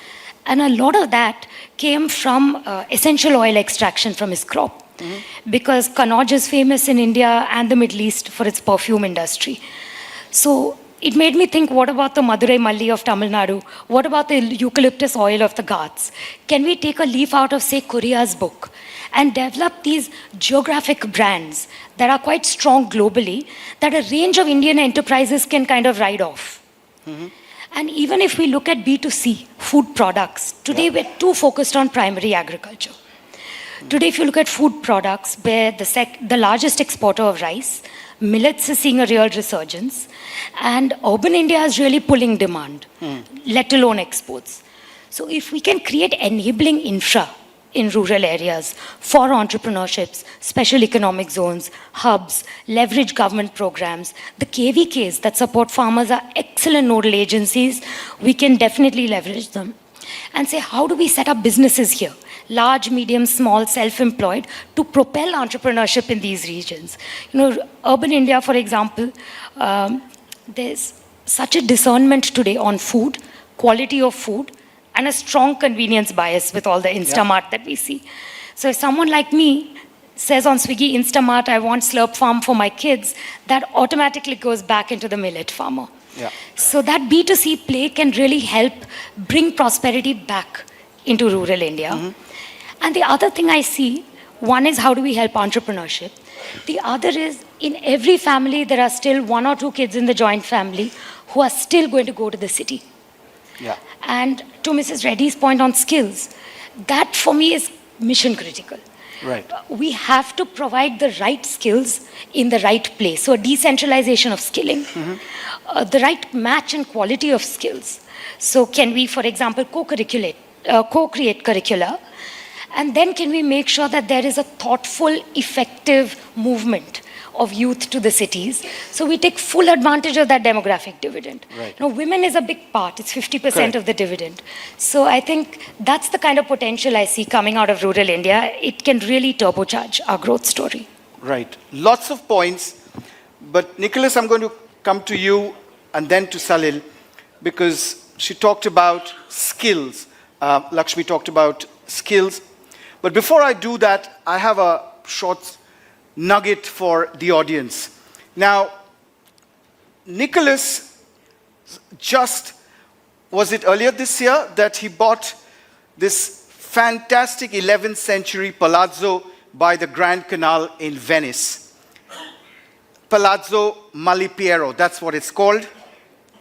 And a lot of that came from essential oil extraction from his crop. Because Kannauj is famous in India and the Middle East for its perfume industry. So it made me think, what about the Madurai Malli of Tamil Nadu? What about the eucalyptus oil of the Ghats? Can we take a leaf out of, say, Korea's book and develop these geographic brands that are quite strong globally, that a range of Indian enterprises can kind of ride off? And even if we look at B2C, food products, today we're too focused on primary Today, if you look at food products, we're the largest exporter of rice, millets is seeing a real resurgence, and urban India is really pulling demand, let alone exports. So if we can create enabling infra in rural areas for entrepreneurships, special economic zones, hubs, leverage government programs, the KVKs that support farmers are excellent nodal agencies. We can definitely leverage them and say, how do we set up businesses here? Large, medium, small, self-employed, to propel entrepreneurship in these regions. You know, urban India, for example, there's such a discernment today on food, quality of food, and a strong convenience bias with all the Instamart that we see. So if someone like me says on Swiggy, Instamart, I want Slurp Farm for my kids, that automatically goes back into the millet farmer. Yeah. So that B2C play can really help bring prosperity back into rural India. And the other thing I see, one is how do we help entrepreneurship? The other is in every family, there are still 1 or 2 kids in the joint family who are still going to go to the city. Yeah. And to Mrs. Reddy's point on skills, that for me is mission critical. Right. We have to provide the right skills in the right place. So a decentralization of skilling, the right match and quality of skills. So can we, for example, co-create curricula? And then can we make sure that there is a thoughtful, effective movement of youth to the cities, so we take full advantage of that demographic dividend. Right. Now, women is a big part. It's 50% Correct. of the dividend. So I think that's the kind of potential I see coming out of rural India. It can really turbocharge our growth story. Right. Lots of points. But Nicholas, I'm going to come to you and then to Salil, because she talked about skills. Lakshmi talked about skills. But before I do that, I have a short nugget for the audience. Now, Nicholas was it earlier this year that he bought this fantastic 11th century palazzo by the Grand Canal in Venice. Palazzo Malipiero, that's what it's called,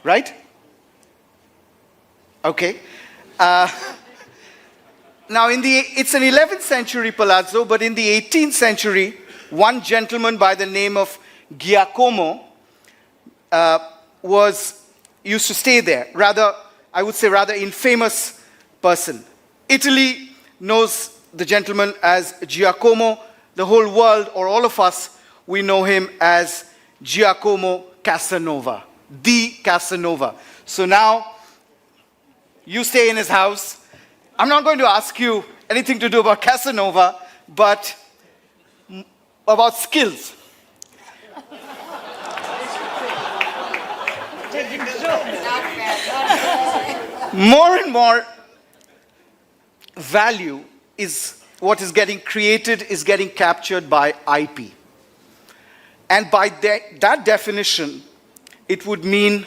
right? Okay. Now, it's an 11th century palazzo, but in the 18th century, one gentleman by the name of Giacomo used to stay there. I would say rather infamous person. Italy knows the gentleman as Giacomo. The whole world, or all of us, we know him as Giacomo Casanova, the Casanova. So now, you stay in his house. I'm not going to ask you anything to do about Casanova, but about skills. More and more value is what is getting created, is getting captured by IP. And by that definition, it would mean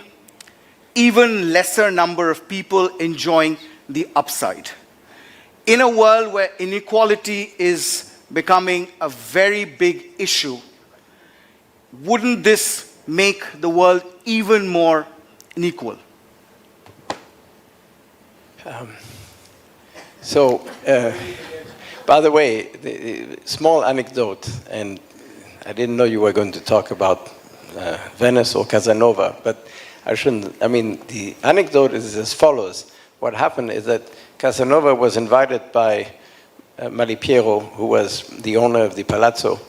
even lesser number of people enjoying the upside. In a world where inequality is becoming a very big issue, wouldn't this make the world even more unequal? By the way, the small anecdote, and I didn't know you were going to talk about Venice or Casanova, but the anecdote is as follows. What happened is that Casanova was invited by Malipiero, who was the owner of the palazzo,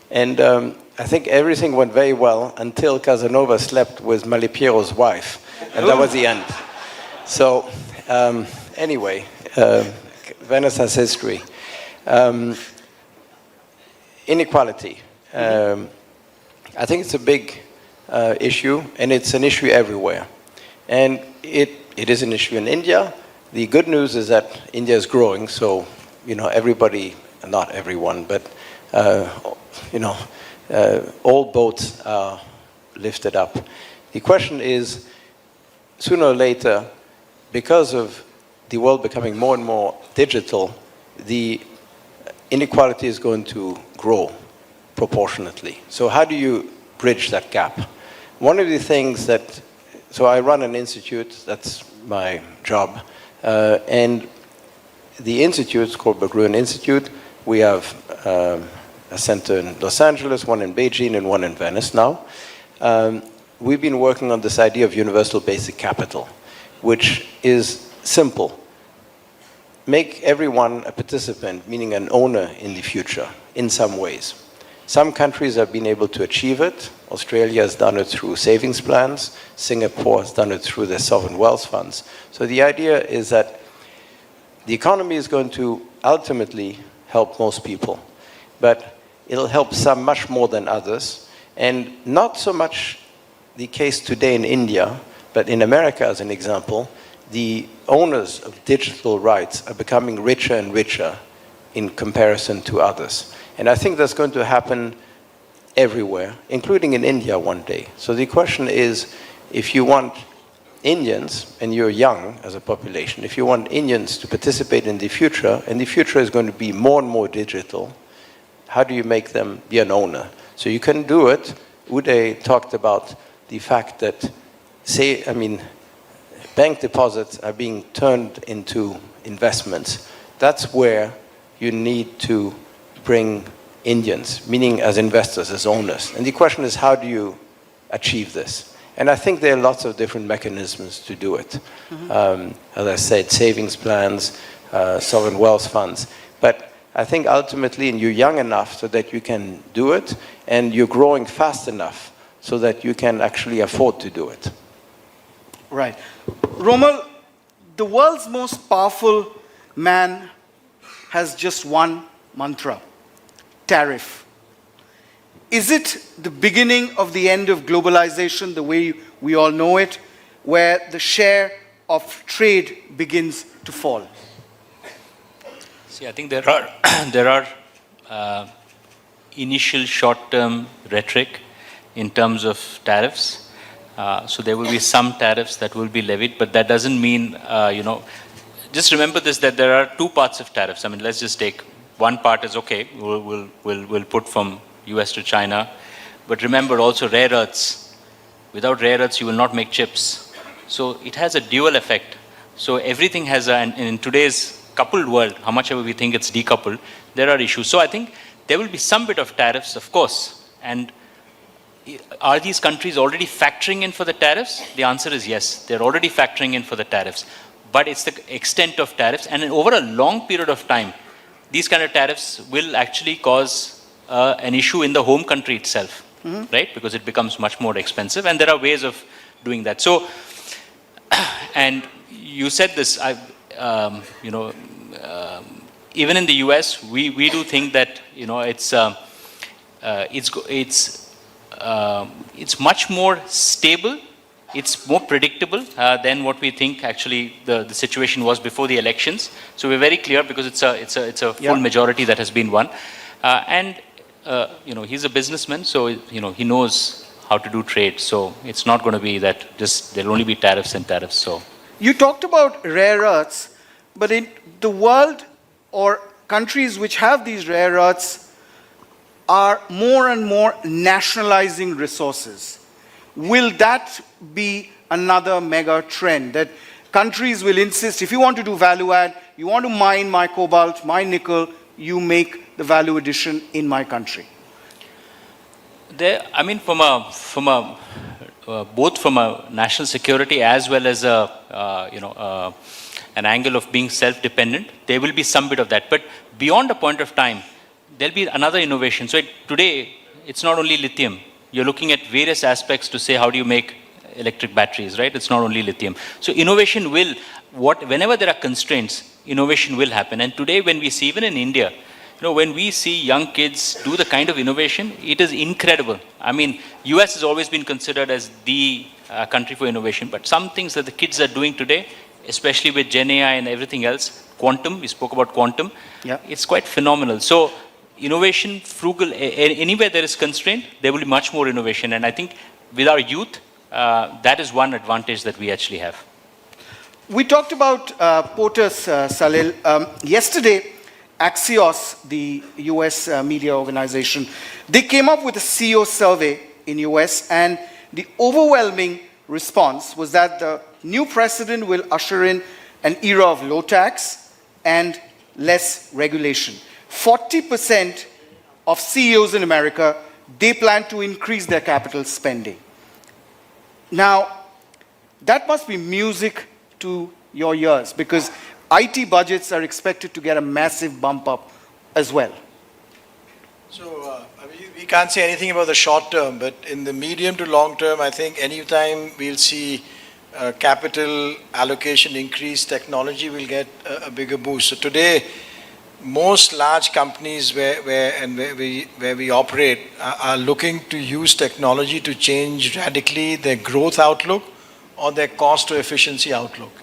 and I think everything went very well until Casanova slept with Malipiero's wife, and that was the end. So, anyway, Venice has history. Inequality. I think it's a big issue, and it's an issue everywhere. And it is an issue in India. The good news is that India is growing, so everybody, not everyone, but all boats are lifted up. The question is, sooner or later, because of the world becoming more and more digital, the inequality is going to grow proportionately. So how do you bridge that gap? One of the things so I run an institute, that's my job, and the institute is called Berggruen Institute. We have a center in Los Angeles, one in Beijing, and one in Venice now. We've been working on this idea of universal basic capital, which is simple. Make everyone a participant, meaning an owner in the future, in some ways. Some countries have been able to achieve it. Australia has done it through savings plans. Singapore has done it through their sovereign wealth funds. So the idea is that the economy is going to ultimately help most people, but it'll help some much more than others, and not so much the case today in India, but in America, as an example, the owners of digital rights are becoming richer and richer in comparison to others. And I think that's going to happen everywhere, including in India one day. So the question is, if you want Indians, and you're young as a population, if you want Indians to participate in the future, and the future is going to be more and more digital, how do you make them be an owner? So you can do it. Uday talked about the fact that, bank deposits are being turned into investments. That's where you need to bring Indians, meaning as investors, as owners. And the question is, how do you achieve this? And I think there are lots of different mechanisms to do it. As I said, savings plans, sovereign wealth funds. But I think ultimately, and you're young enough so that you can do it, and you're growing fast enough so that you can actually afford to do it. Right. Romal, the world's most powerful man has just one mantra: tariff. Is it the beginning of the end of globalization, the way we all know it, where the share of trade begins to fall? See, I think there are initial short-term rhetoric in terms of tariffs. So there will be some tariffs that will be levied, but that doesn't mean, just remember this, that there are two parts of tariffs. I mean, let's just take one part is, okay, we'll put from US to China, but remember also rare earths. Without rare earths, you will not make chips. So it has a dual effect. So everything has and in today's coupled world, how much ever we think it's decoupled, there are issues. So I think there will be some bit of tariffs, of course. And are these countries already factoring in for the tariffs? The answer is yes. They're already factoring in for the tariffs. But it's the extent of tariffs. And over a long period of time, these kind of tariffs will actually cause an issue in the home country itself, right? Because it becomes much more expensive. And there are ways of doing that. So, and you said this, even in the US, we do think that, it's much more stable, it's more predictable than what we think actually the situation was before the elections. So we're very clear because it's a full majority that has been won. He's a businessman, so he knows how to do trade. So it's not going to be that just there'll only be tariffs and tariffs. So you talked about rare earths, but in the world or countries which have these rare earths are more and more nationalizing resources. Will that be another mega trend that countries will insist, if you want to do value add, you want to mine my cobalt, my nickel, you make the value addition in my country? Both from a national security as well as an angle of being self-dependent, there will be some bit of that. But beyond a point of time, there'll be another innovation. So today, it's not only lithium. You're looking at various aspects to say, how do you make electric batteries, right? It's not only lithium. So innovation will, whenever there are constraints, innovation will happen. And today, when we see, even in India, when we see young kids do the kind of innovation, it is incredible. I mean, US has always been considered as the country for innovation, but some things that the kids are doing today, especially with Gen AI and everything else, quantum, we spoke about quantum, it's quite phenomenal. So innovation, frugal, anywhere there is constraint, there will be much more innovation. And I think with our youth, that is one advantage that we actually have. We talked about POTUS, Salil. Yesterday, Axios, the US media organization, they came up with a CEO survey in US, and the overwhelming response was that the new president will usher in an era of low tax and less regulation. 40% of CEOs in America, they plan to increase their capital spending. Now, that must be music to your ears because IT budgets are expected to get a massive bump up as well. So we can't say anything about the short term, but in the medium to long term, I think anytime we'll see capital allocation increase, technology will get a bigger boost. So today, most large companies where we operate are looking to use technology to change radically their growth outlook or their cost to efficiency outlook.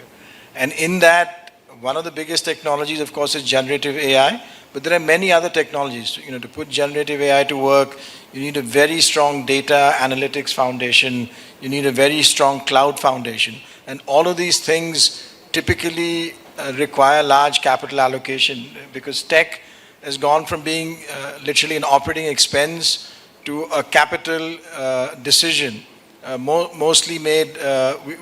And in that, one of the biggest technologies, of course, is generative AI. But there are many other technologies. To put generative AI to work, you need a very strong data analytics foundation. You need a very strong cloud foundation. And all of these things typically require large capital allocation because tech has gone from being literally an operating expense to a capital decision, mostly made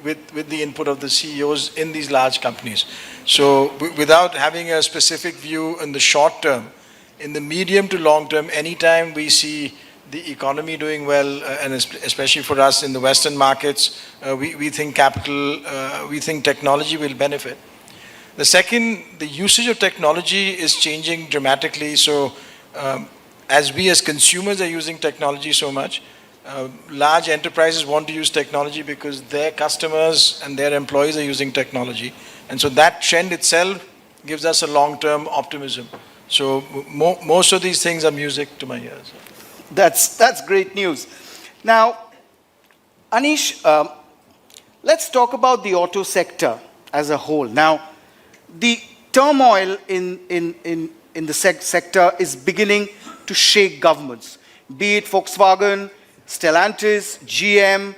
with the input of the CEOs in these large companies. So without having a specific view in the short term, in the medium to long term, anytime we see the economy doing well, and especially for us in the Western markets, we think technology will benefit. The second, the usage of technology is changing dramatically. So as we as consumers are using technology so much, large enterprises want to use technology because their customers and their employees are using technology. And so that trend itself gives us a long-term optimism. So most of these things are music to my ears. That's great news. Now, Anish, let's talk about the auto sector as a whole. Now, the turmoil in the sector is beginning to shake governments, be it Volkswagen, Stellantis, GM.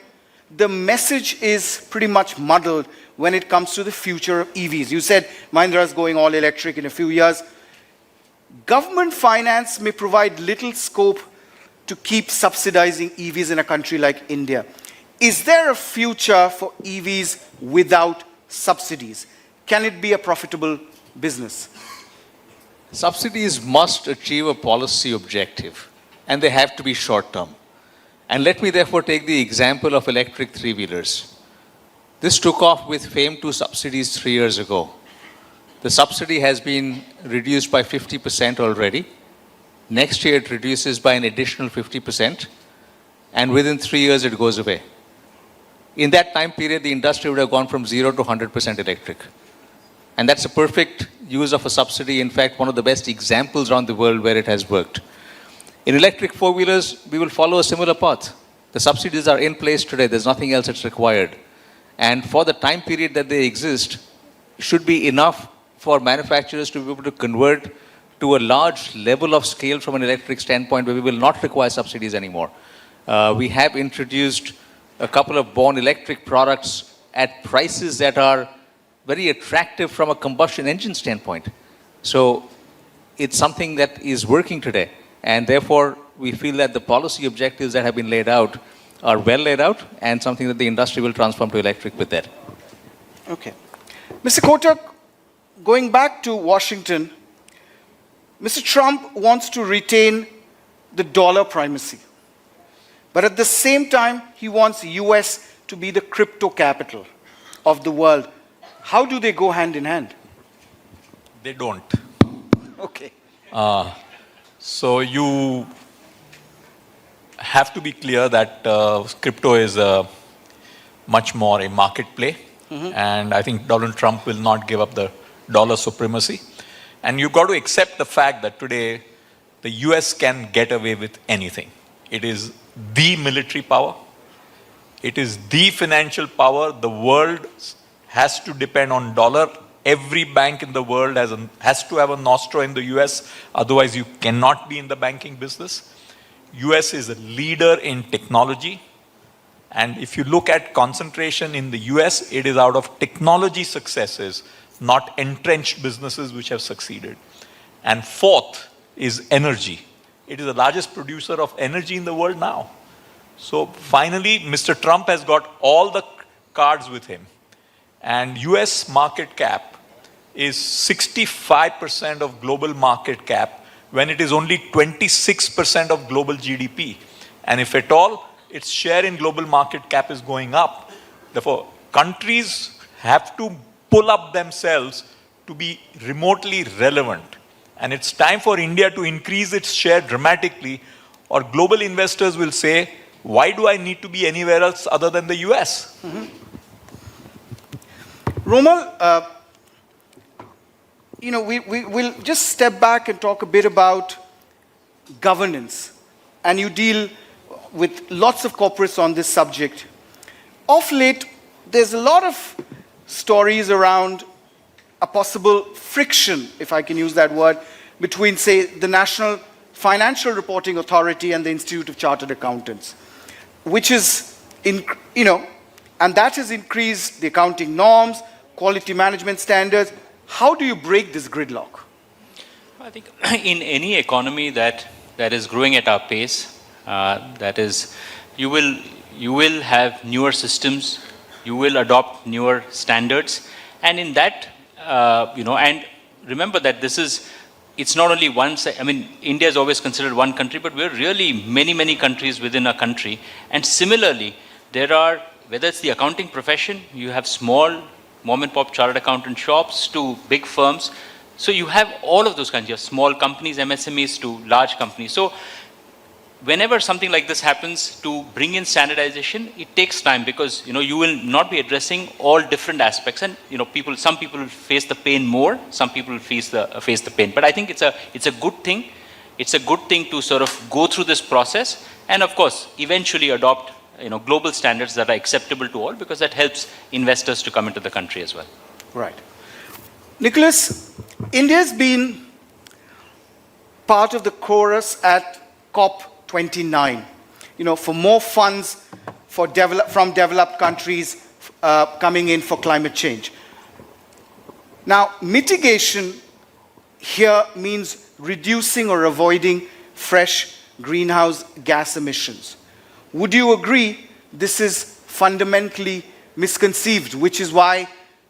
The message is pretty much muddled when it comes to the future of EVs. You said Mahindra is going all electric in a few years. Government finance may provide little scope to keep subsidizing EVs in a country like India. Is there a future for EVs without subsidies? Can it be a profitable business? Subsidies must achieve a policy objective, and they have to be short-term. And let me therefore take the example of electric three-wheelers. This took off with FAME 2 subsidies 3 years ago. The subsidy has been reduced by 50% already. Next year it reduces by an additional 50%, and within 3 years it goes away. In that time period, the industry would have gone from 0 to 100% electric. And that's a perfect use of a subsidy, in fact, one of the best examples around the world where it has worked. In electric four-wheelers, we will follow a similar path. The subsidies are in place today, there's nothing else that's required. And for the time period that they exist, should be enough for manufacturers to be able to convert to a large level of scale from an electric standpoint where we will not require subsidies anymore. We have introduced a couple of born electric products at prices that are very attractive from a combustion engine standpoint. So it's something that is working today. And therefore, we feel that the policy objectives that have been laid out are well laid out and something that the industry will transform to electric with that. Okay. Mr. Kotak, going back to Washington, Mr. Trump wants to retain the dollar primacy. But at the same time, he wants US to be the crypto capital of the world. How do they go hand in hand? They don't. Okay. So you have to be clear that crypto is much more a market play. And I think Donald Trump will not give up the dollar supremacy. And you've got to accept the fact that today the US can get away with anything. It is the military power. It is the financial power. The world has to depend on dollar. Every bank in the world has to have a nostro in the US. Otherwise, you cannot be in the banking business. US is a leader in technology. And if you look at concentration in the US, it is out of technology successes, not entrenched businesses which have succeeded. And fourth is energy. It is the largest producer of energy in the world now. So finally, Mr. Trump has got all the cards with him. And US market cap is 65% of global market cap when it is only 26% of global GDP. And if at all, its share in global market cap is going up. Therefore, countries have to pull up themselves to be remotely relevant. And it's time for India to increase its share dramatically, or global investors will say, why do I need to be anywhere else other than the US? Romal, we'll just step back and talk a bit about governance. And you deal with lots of corporates on this subject. Of late, there's a lot of stories around a possible friction, if I can use that word, between, say, the National Financial Reporting Authority and the Institute of Chartered Accountants, which is, and that has increased the accounting norms, quality management standards. How do you break this gridlock? I think in any economy that is growing at our pace, that is, you will have newer systems, you will adopt newer standards, and in that, and remember that it's not only one, India is always considered one country, but we're really many, many countries within a country. And similarly, there are, whether it's the accounting profession, you have small mom and pop chartered accountant shops to big firms. So you have all of those kinds. You have small companies, MSMEs, to large companies. So whenever something like this happens, to bring in standardization, it takes time, because you will not be addressing all different aspects, and some people will face the pain more, some people will face the pain. But I think it's a good thing. It's a good thing to sort of go through this process, and of course, eventually adopt global standards that are acceptable to all, because that helps investors to come into the country as well. Right. Nicholas, India's been part of the chorus at COP29, for more funds from developed countries coming in for climate change. Now, mitigation here means reducing or avoiding fresh greenhouse gas emissions. Would you agree this is fundamentally misconceived, which is why,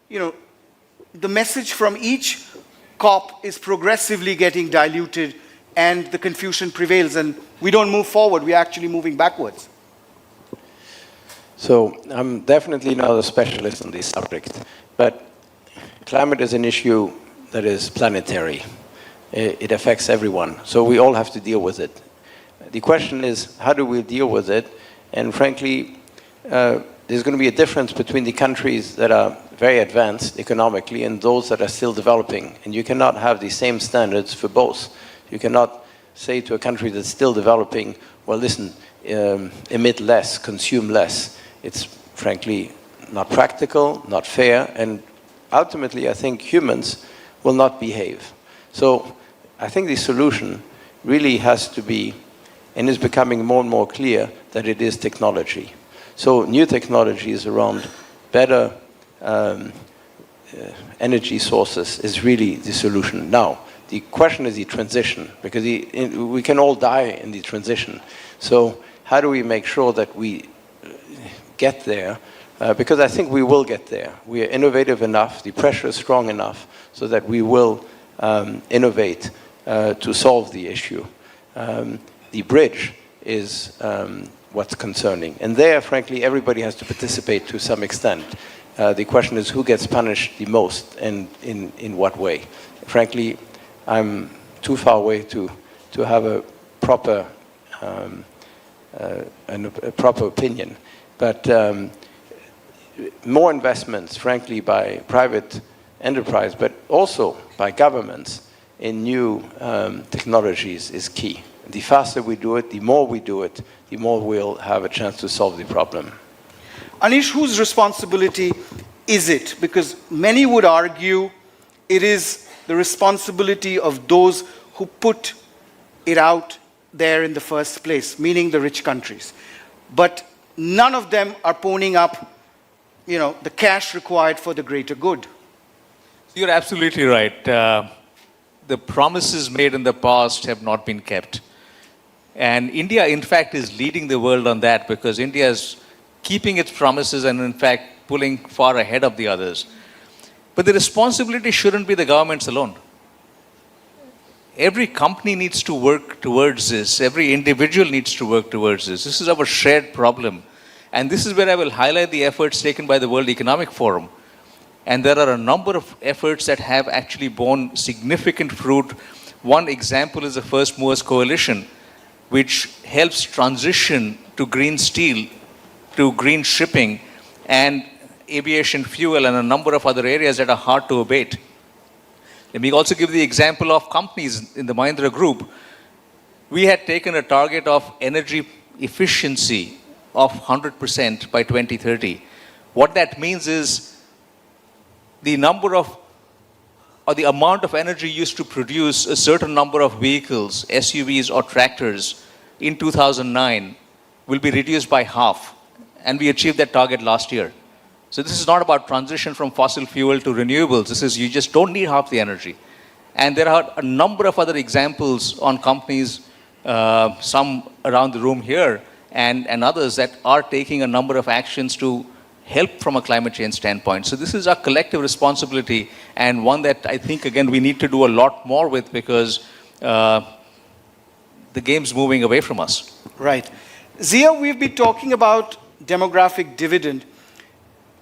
the message from each COP is progressively getting diluted and the confusion prevails, and we don't move forward, we're actually moving backwards? So I'm definitely not a specialist on this subject, but climate is an issue that is planetary. It affects everyone, so we all have to deal with it. The question is, how do we deal with it? And frankly, there's going to be a difference between the countries that are very advanced economically and those that are still developing, and you cannot have the same standards for both. You cannot say to a country that's still developing, well, listen, emit less, consume less. It's frankly not practical, not fair, and ultimately I think humans will not behave. So I think the solution really has to be, and is becoming more and more clear, that it is technology. So new technologies around better energy sources is really the solution. Now, the question is the transition, because we can all die in the transition. So how do we make sure that we get there? Because I think we will get there. We are innovative enough, the pressure is strong enough, so that we will innovate to solve the issue. The bridge is what's concerning. And there, frankly, everybody has to participate to some extent. The question is who gets punished the most and in what way. Frankly, I'm too far away to have a proper opinion. But more investments, frankly, by private enterprise, but also by governments in new technologies is key. The faster we do it, the more we do it, the more we'll have a chance to solve the problem. Anish, whose responsibility is it? Because many would argue it is the responsibility of those who put it out there in the first place, meaning the rich countries. But none of them are ponying up, the cash required for the greater good. You're absolutely right. The promises made in the past have not been kept. And India, in fact, is leading the world on that, because India is keeping its promises and, in fact, pulling far ahead of the others. But the responsibility shouldn't be the governments alone. every company needs to work towards this. Every individual needs to work towards this. This is our shared problem. And this is where I will highlight the efforts taken by the World Economic Forum. And there are a number of efforts that have actually borne significant fruit. One example is the First Movers Coalition, which helps transition to green steel, to green shipping, and aviation fuel, and a number of other areas that are hard to abate. Let me also give the example of companies in the Mahindra Group. We had taken a target of energy efficiency of 100% by 2030. What that means is the number of, or the amount of energy used to produce a certain number of vehicles, SUVs or tractors in 2009 will be reduced by half. And we achieved that target last year. So this is not about transition from fossil fuel to renewables. This is, you just don't need half the energy. And there are a number of other examples on companies, some around the room here, and others that are taking a number of actions to help from a climate change standpoint. So this is our collective responsibility, and one that I think, again, we need to do a lot more with, because the game's moving away from us. Right. Zia, we've been talking about demographic dividend.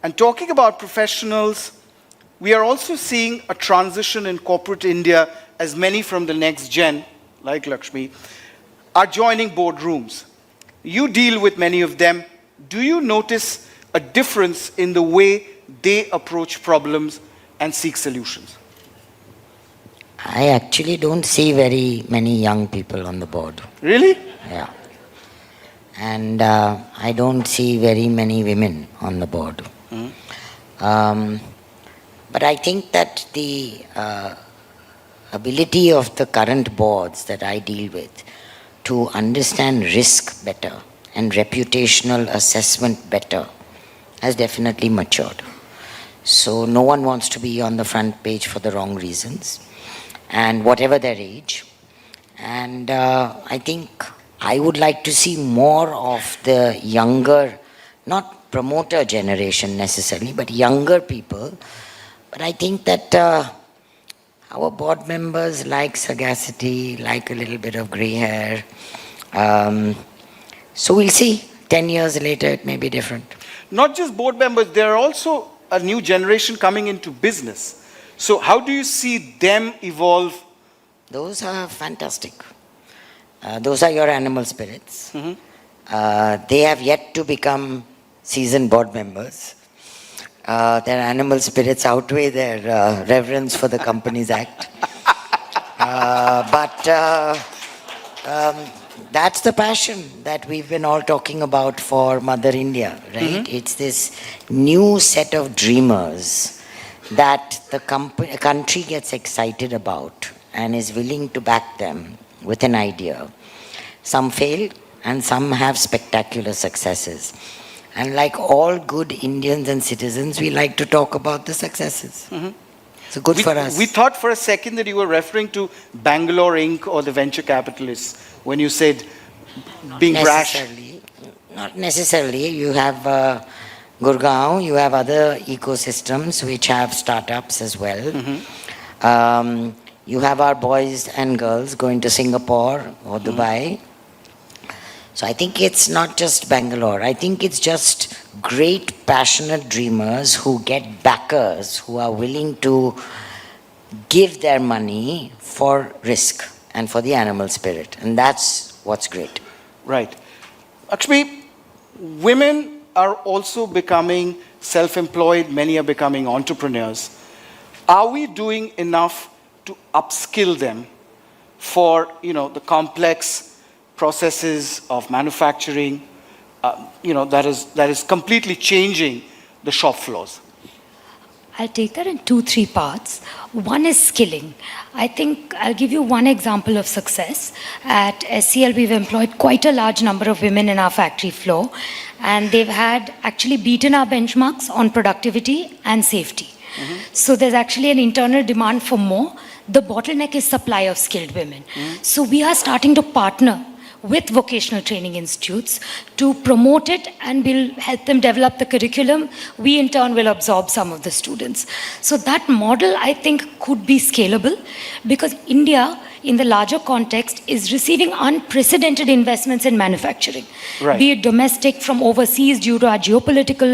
And talking about professionals, we are also seeing a transition in corporate India, as many from the next gen, like Lakshmi, are joining boardrooms. You deal with many of them. Do you notice a difference in the way they approach problems and seek solutions? I actually don't see very many young people on the board. Really? Yeah. And I don't see very many women on the board. But I think that the ability of the current boards that I deal with to understand risk better and reputational assessment better has definitely matured. So no one wants to be on the front page for the wrong reasons, and whatever their age. And I think I would like to see more of the younger, not promoter generation necessarily, but younger people. But I think that our board members like sagacity, like a little bit of grey hair. So we'll see. 10 years later, it may be different. Not just board members, there are also a new generation coming into business. So how do you see them evolve? Those are fantastic. Those are your animal spirits. They have yet to become seasoned board members. Their animal spirits outweigh their reverence for the Companies Act. But that's the passion that we've been all talking about for Mother India, right? It's this new set of dreamers that the country gets excited about and is willing to back them with an idea. Some fail and some have spectacular successes. And like all good Indians and citizens, we like to talk about the successes. So good for us. We thought for a second that you were referring to Bangalore Inc. or the venture capitalists when you said being brash. Not necessarily. You have Gurgaon, you have other ecosystems which have startups as well. You have our boys and girls going to Singapore or Dubai. So I think it's not just Bangalore. I think it's just great, passionate dreamers who get backers, who are willing to give their money for risk and for the animal spirit. And that's what's great. Right. Lakshmi, women are also becoming self-employed. Many are becoming entrepreneurs. Are we doing enough to upskill them for, the complex processes of manufacturing, that is completely changing the shop floors? I'll take that in 2-3 parts. One is skilling. I think I'll give you one example of success. At SCL, we've employed quite a large number of women in our factory floor, and they've had actually beaten our benchmarks on productivity and safety. So there's actually an internal demand for more. The bottleneck is supply of skilled women. So we are starting to partner with vocational training institutes to promote it, and we'll help them develop the curriculum. We in turn will absorb some of the students. So that model, I think, could be scalable, because India in the larger context, is receiving unprecedented investments in manufacturing, Right. be it domestic from overseas due to our geopolitical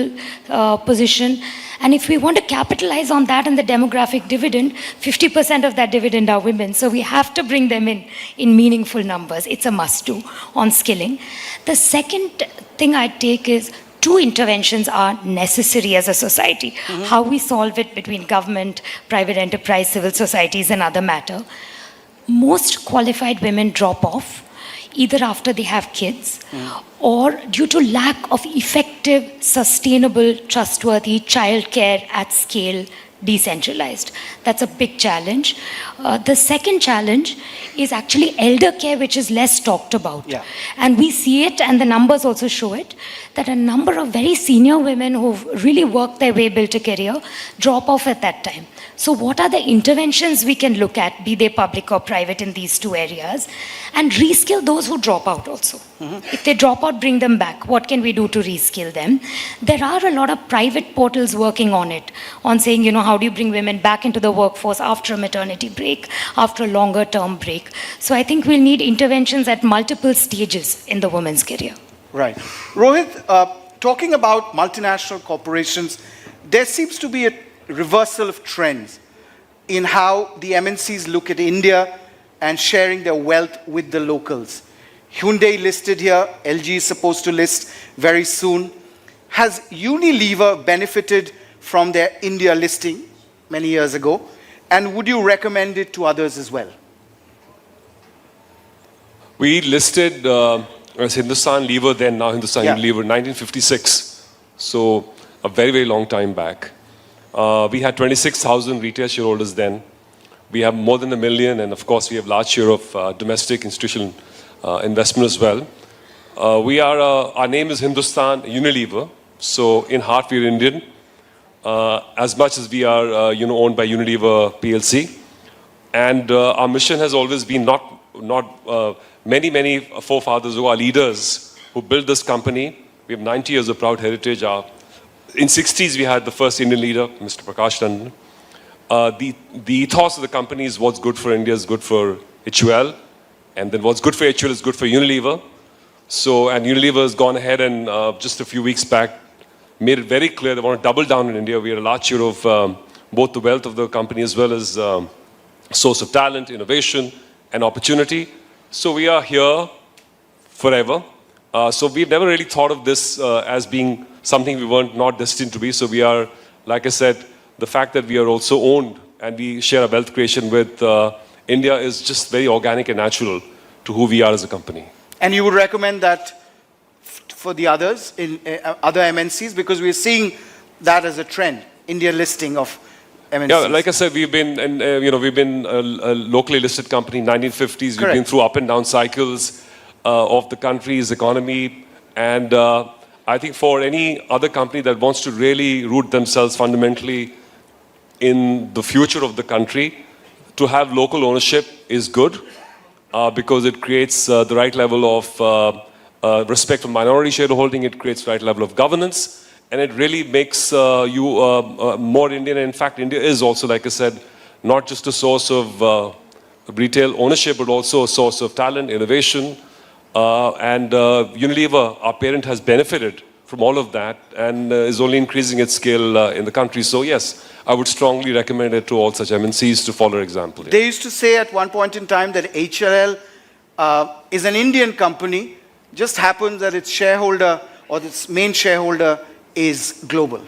position. And if we want to capitalize on that and the demographic dividend, 50% of that dividend are women. So we have to bring them in meaningful numbers. It's a must-do on skilling. The second thing I take is two interventions are necessary as a society. How we solve it between government, private enterprise, civil society is another matter. Most qualified women drop off either after they have kids or due to lack of effective, sustainable, trustworthy childcare at scale, decentralized. That's a big challenge. The second challenge is actually elder care, which is less talked about. Yeah. And we see it, and the numbers also show it, that a number of very senior women who've really worked their way, built a career, drop off at that time. So what are the interventions we can look at, be they public or private, in these two areas, and reskill those who drop out also? If they drop out, bring them back. What can we do to reskill them? There are a lot of private portals working on it, on saying, how do you bring women back into the workforce after a maternity break, after a longer term break? So I think we'll need interventions at multiple stages in the woman's career. Right. Rohit, talking about multinational corporations, there seems to be a reversal of trends in how the MNCs look at India and sharing their wealth with the locals. Hyundai listed here, LG is supposed to list very soon. Has Unilever benefited from their India listing many years ago? And would you recommend it to others as well? We listed as Hindustan Lever then, now Hindustan Unilever, 1956. So a very, very long time back. We had 26,000 retail shareholders then. We have more than 1 million, and of course we have large share of domestic institutional investment as well. Our name is Hindustan Unilever, so in heart we are Indian. As much as we are owned by Unilever PLC. And our mission has always been not many forefathers who are leaders who built this company. We have 90 years of proud heritage. In 60s, we had the first Indian leader, Mr. Prakash Tandon. The ethos of the company is what's good for India is good for HUL. And then what's good for HUL is good for Unilever. And Unilever has gone ahead and just a few weeks back made it very clear they want to double down in India. We are a large share of both the wealth of the company as well as source of talent, innovation, and opportunity. So we are here forever. So we've never really thought of this as being something we weren't not destined to be. So we are, like I said, the fact that we are also owned and we share a wealth creation with India is just very organic and natural to who we are as a company. And you would recommend that for the others, in other MNCs, because we're seeing that as a trend, India listing of MNCs. Yeah, like I said, we've been a locally listed company in 1950s. We've been through up and down cycles of the country's economy. And I think for any other company that wants to really root themselves fundamentally in the future of the country, to have local ownership is good because it creates the right level of respect for minority shareholding, it creates the right level of governance, and it really makes you more Indian. And in fact, India is also, like I said, not just a source of retail ownership, but also a source of talent, innovation. And Unilever, our parent, has benefited from all of that and is only increasing its scale in the country. So yes, I would strongly recommend it to all such MNCs to follow example. They used to say at one point in time that HLL is an Indian company, just happens that its shareholder or its main shareholder is global.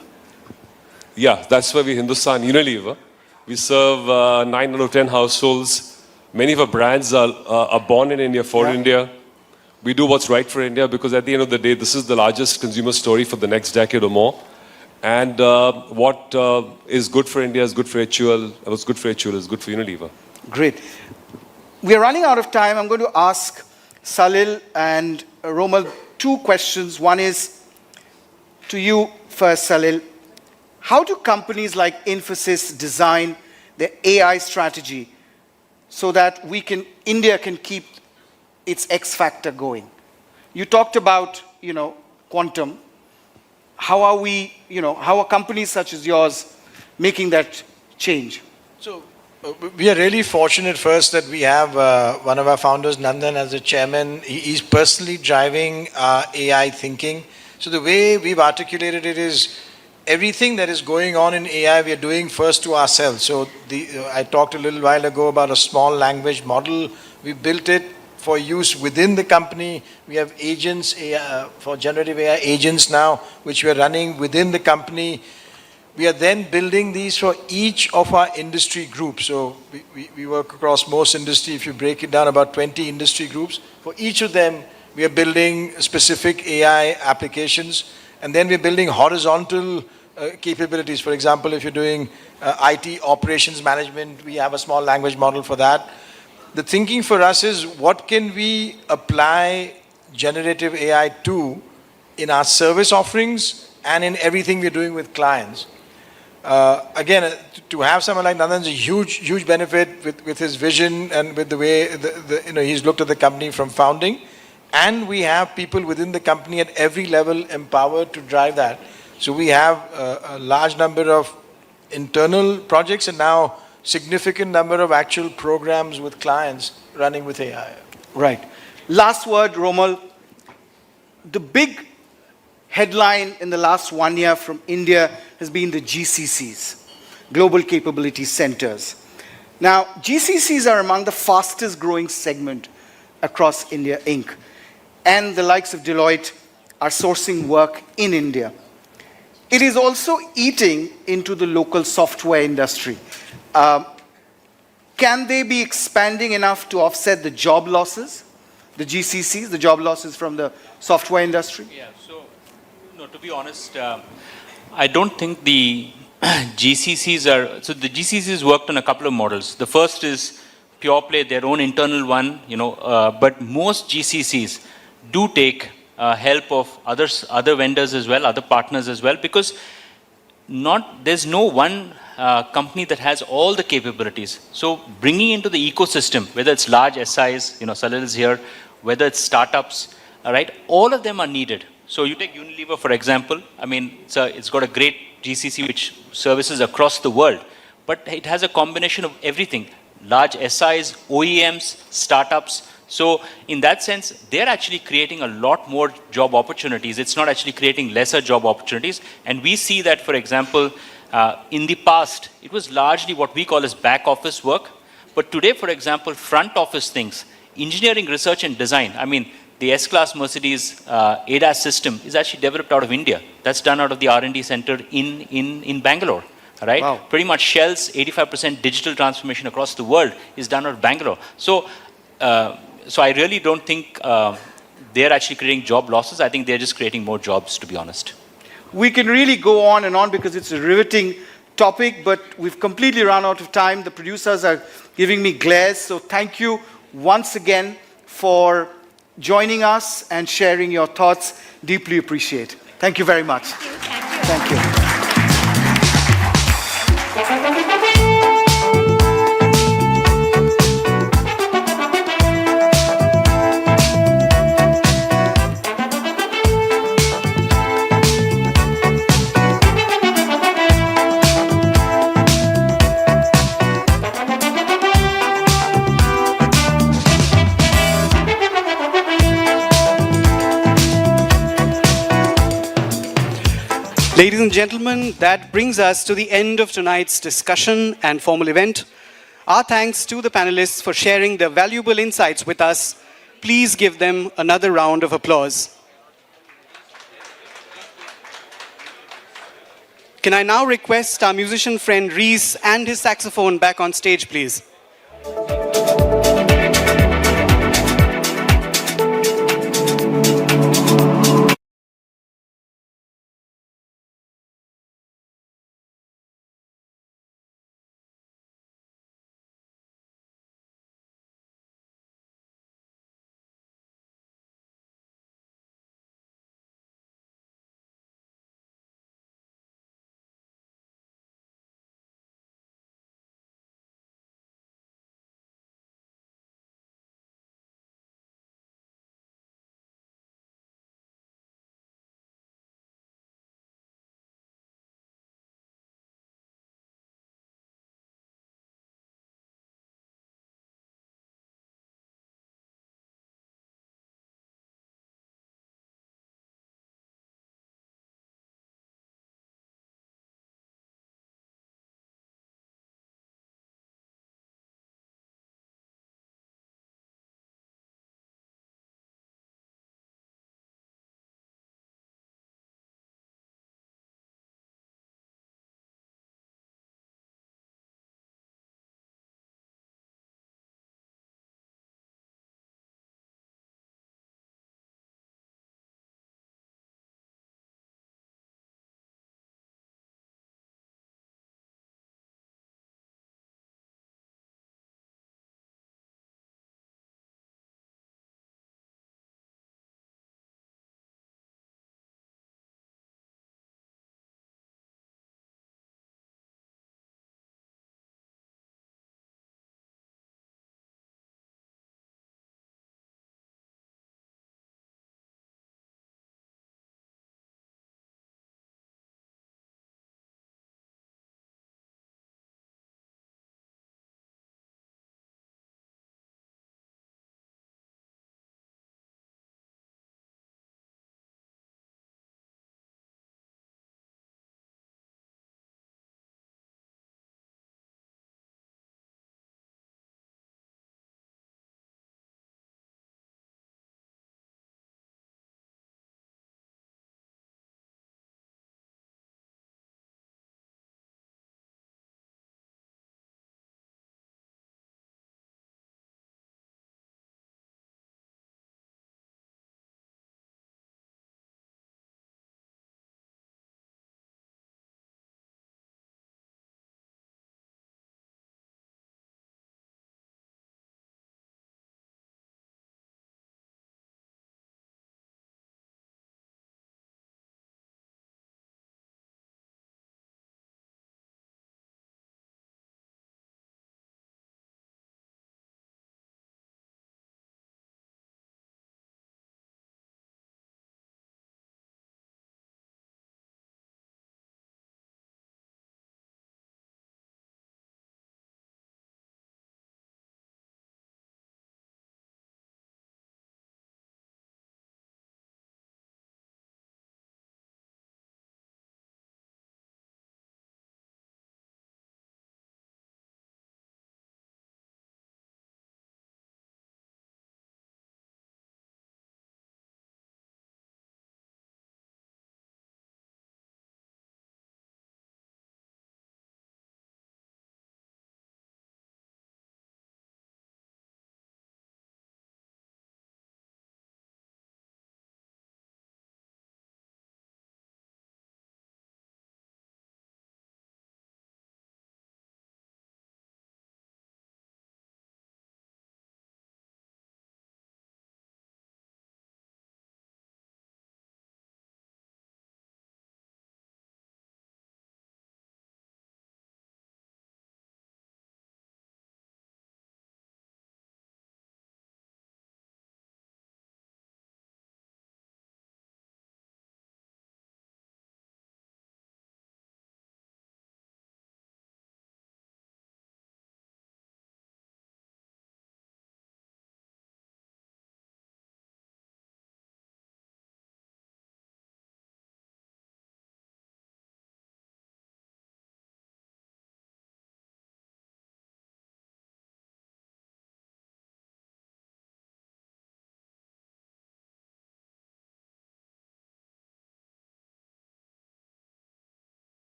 Yeah, that's why we're Hindustan Unilever. We serve 9 out of 10 households. Many of our brands are born in India, for India. We do what's right for India because at the end of the day, this is the largest consumer story for the next decade or more. And what is good for India is good for HUL. What's good for HUL is good for Unilever. Great. We are running out of time. I'm going to ask Salil and Romal 2 questions. One is to you first, Salil. How do companies like Infosys design their AI strategy so that India can keep its X factor going? You talked about, quantum. How are we, how are companies such as yours making that change? So we are really fortunate first that we have one of our founders, Nandan, as the chairman. He's personally driving AI thinking. So the way we've articulated it is everything that is going on in AI, we are doing first to ourselves. So I talked a little while ago about a small language model. We built it for use within the company. We have agents for generative AI agents now, which we are running within the company. We are then building these for each of our industry groups. So we work across most industry. If you break it down, about 20 industry groups. For each of them, we are building specific AI applications. And then we're building horizontal capabilities. For example, if you're doing IT operations management, we have a small language model for that. The thinking for us is, what can we apply generative AI to in our service offerings and in everything we're doing with clients? Again, to have someone like Nandan is a huge benefit with his vision and with the way he's looked at the company from founding. And we have people within the company at every level empowered to drive that. So we have a large number of internal projects and now significant number of actual programs with clients running with AI. Right. Last word, Romal. The big headline in the last 1 year from India has been the GCCs, Global Capability Centers. Now, GCCs are among the fastest growing segment across India Inc. And the likes of Deloitte are sourcing work in India. It is also eating into the local software industry. Can they be expanding enough to offset the job losses, the GCCs, the job losses from the software industry? Yeah, so, no, to be honest, I don't think the GCCs are, so the GCCs worked on a couple of models. The first is pure play, their own internal one, but most GCCs do take help of other vendors as well, other partners as well, because there's no one company that has all the capabilities. So bringing into the ecosystem, whether it's large SIs, Salil is here, whether it's startups, all right, all of them are needed. So you take Unilever, for example. I mean, it's got a great GCC which services across the world, but it has a combination of everything, large SIs, OEMs, startups. So in that sense, they're actually creating a lot more job opportunities. It's not actually creating lesser job opportunities. And we see that, for example, in the past, it was largely what we call as back office work. But today, for example, front office things, engineering, research and design. I mean, the S-Class Mercedes ADAS system is actually developed out of India. That's done out of the R&D center in Bangalore. Right? Wow. Pretty much Shell's 85% digital transformation across the world is done out of Bangalore. So I really don't think they're actually creating job losses. I think they're just creating more jobs, to be honest. We can really go on and on because it's a riveting topic, but we've completely run out of time. The producers are giving me glares, so thank you once again for joining us and sharing your thoughts. Deeply appreciate. Thank you very much. Thank you. Ladies and gentlemen, that brings us to the end of tonight's discussion and formal event. Our thanks to the panelists for sharing their valuable insights with us. Please give them another round of applause. Can I now request our musician friend Reese and his saxophone back on stage, please?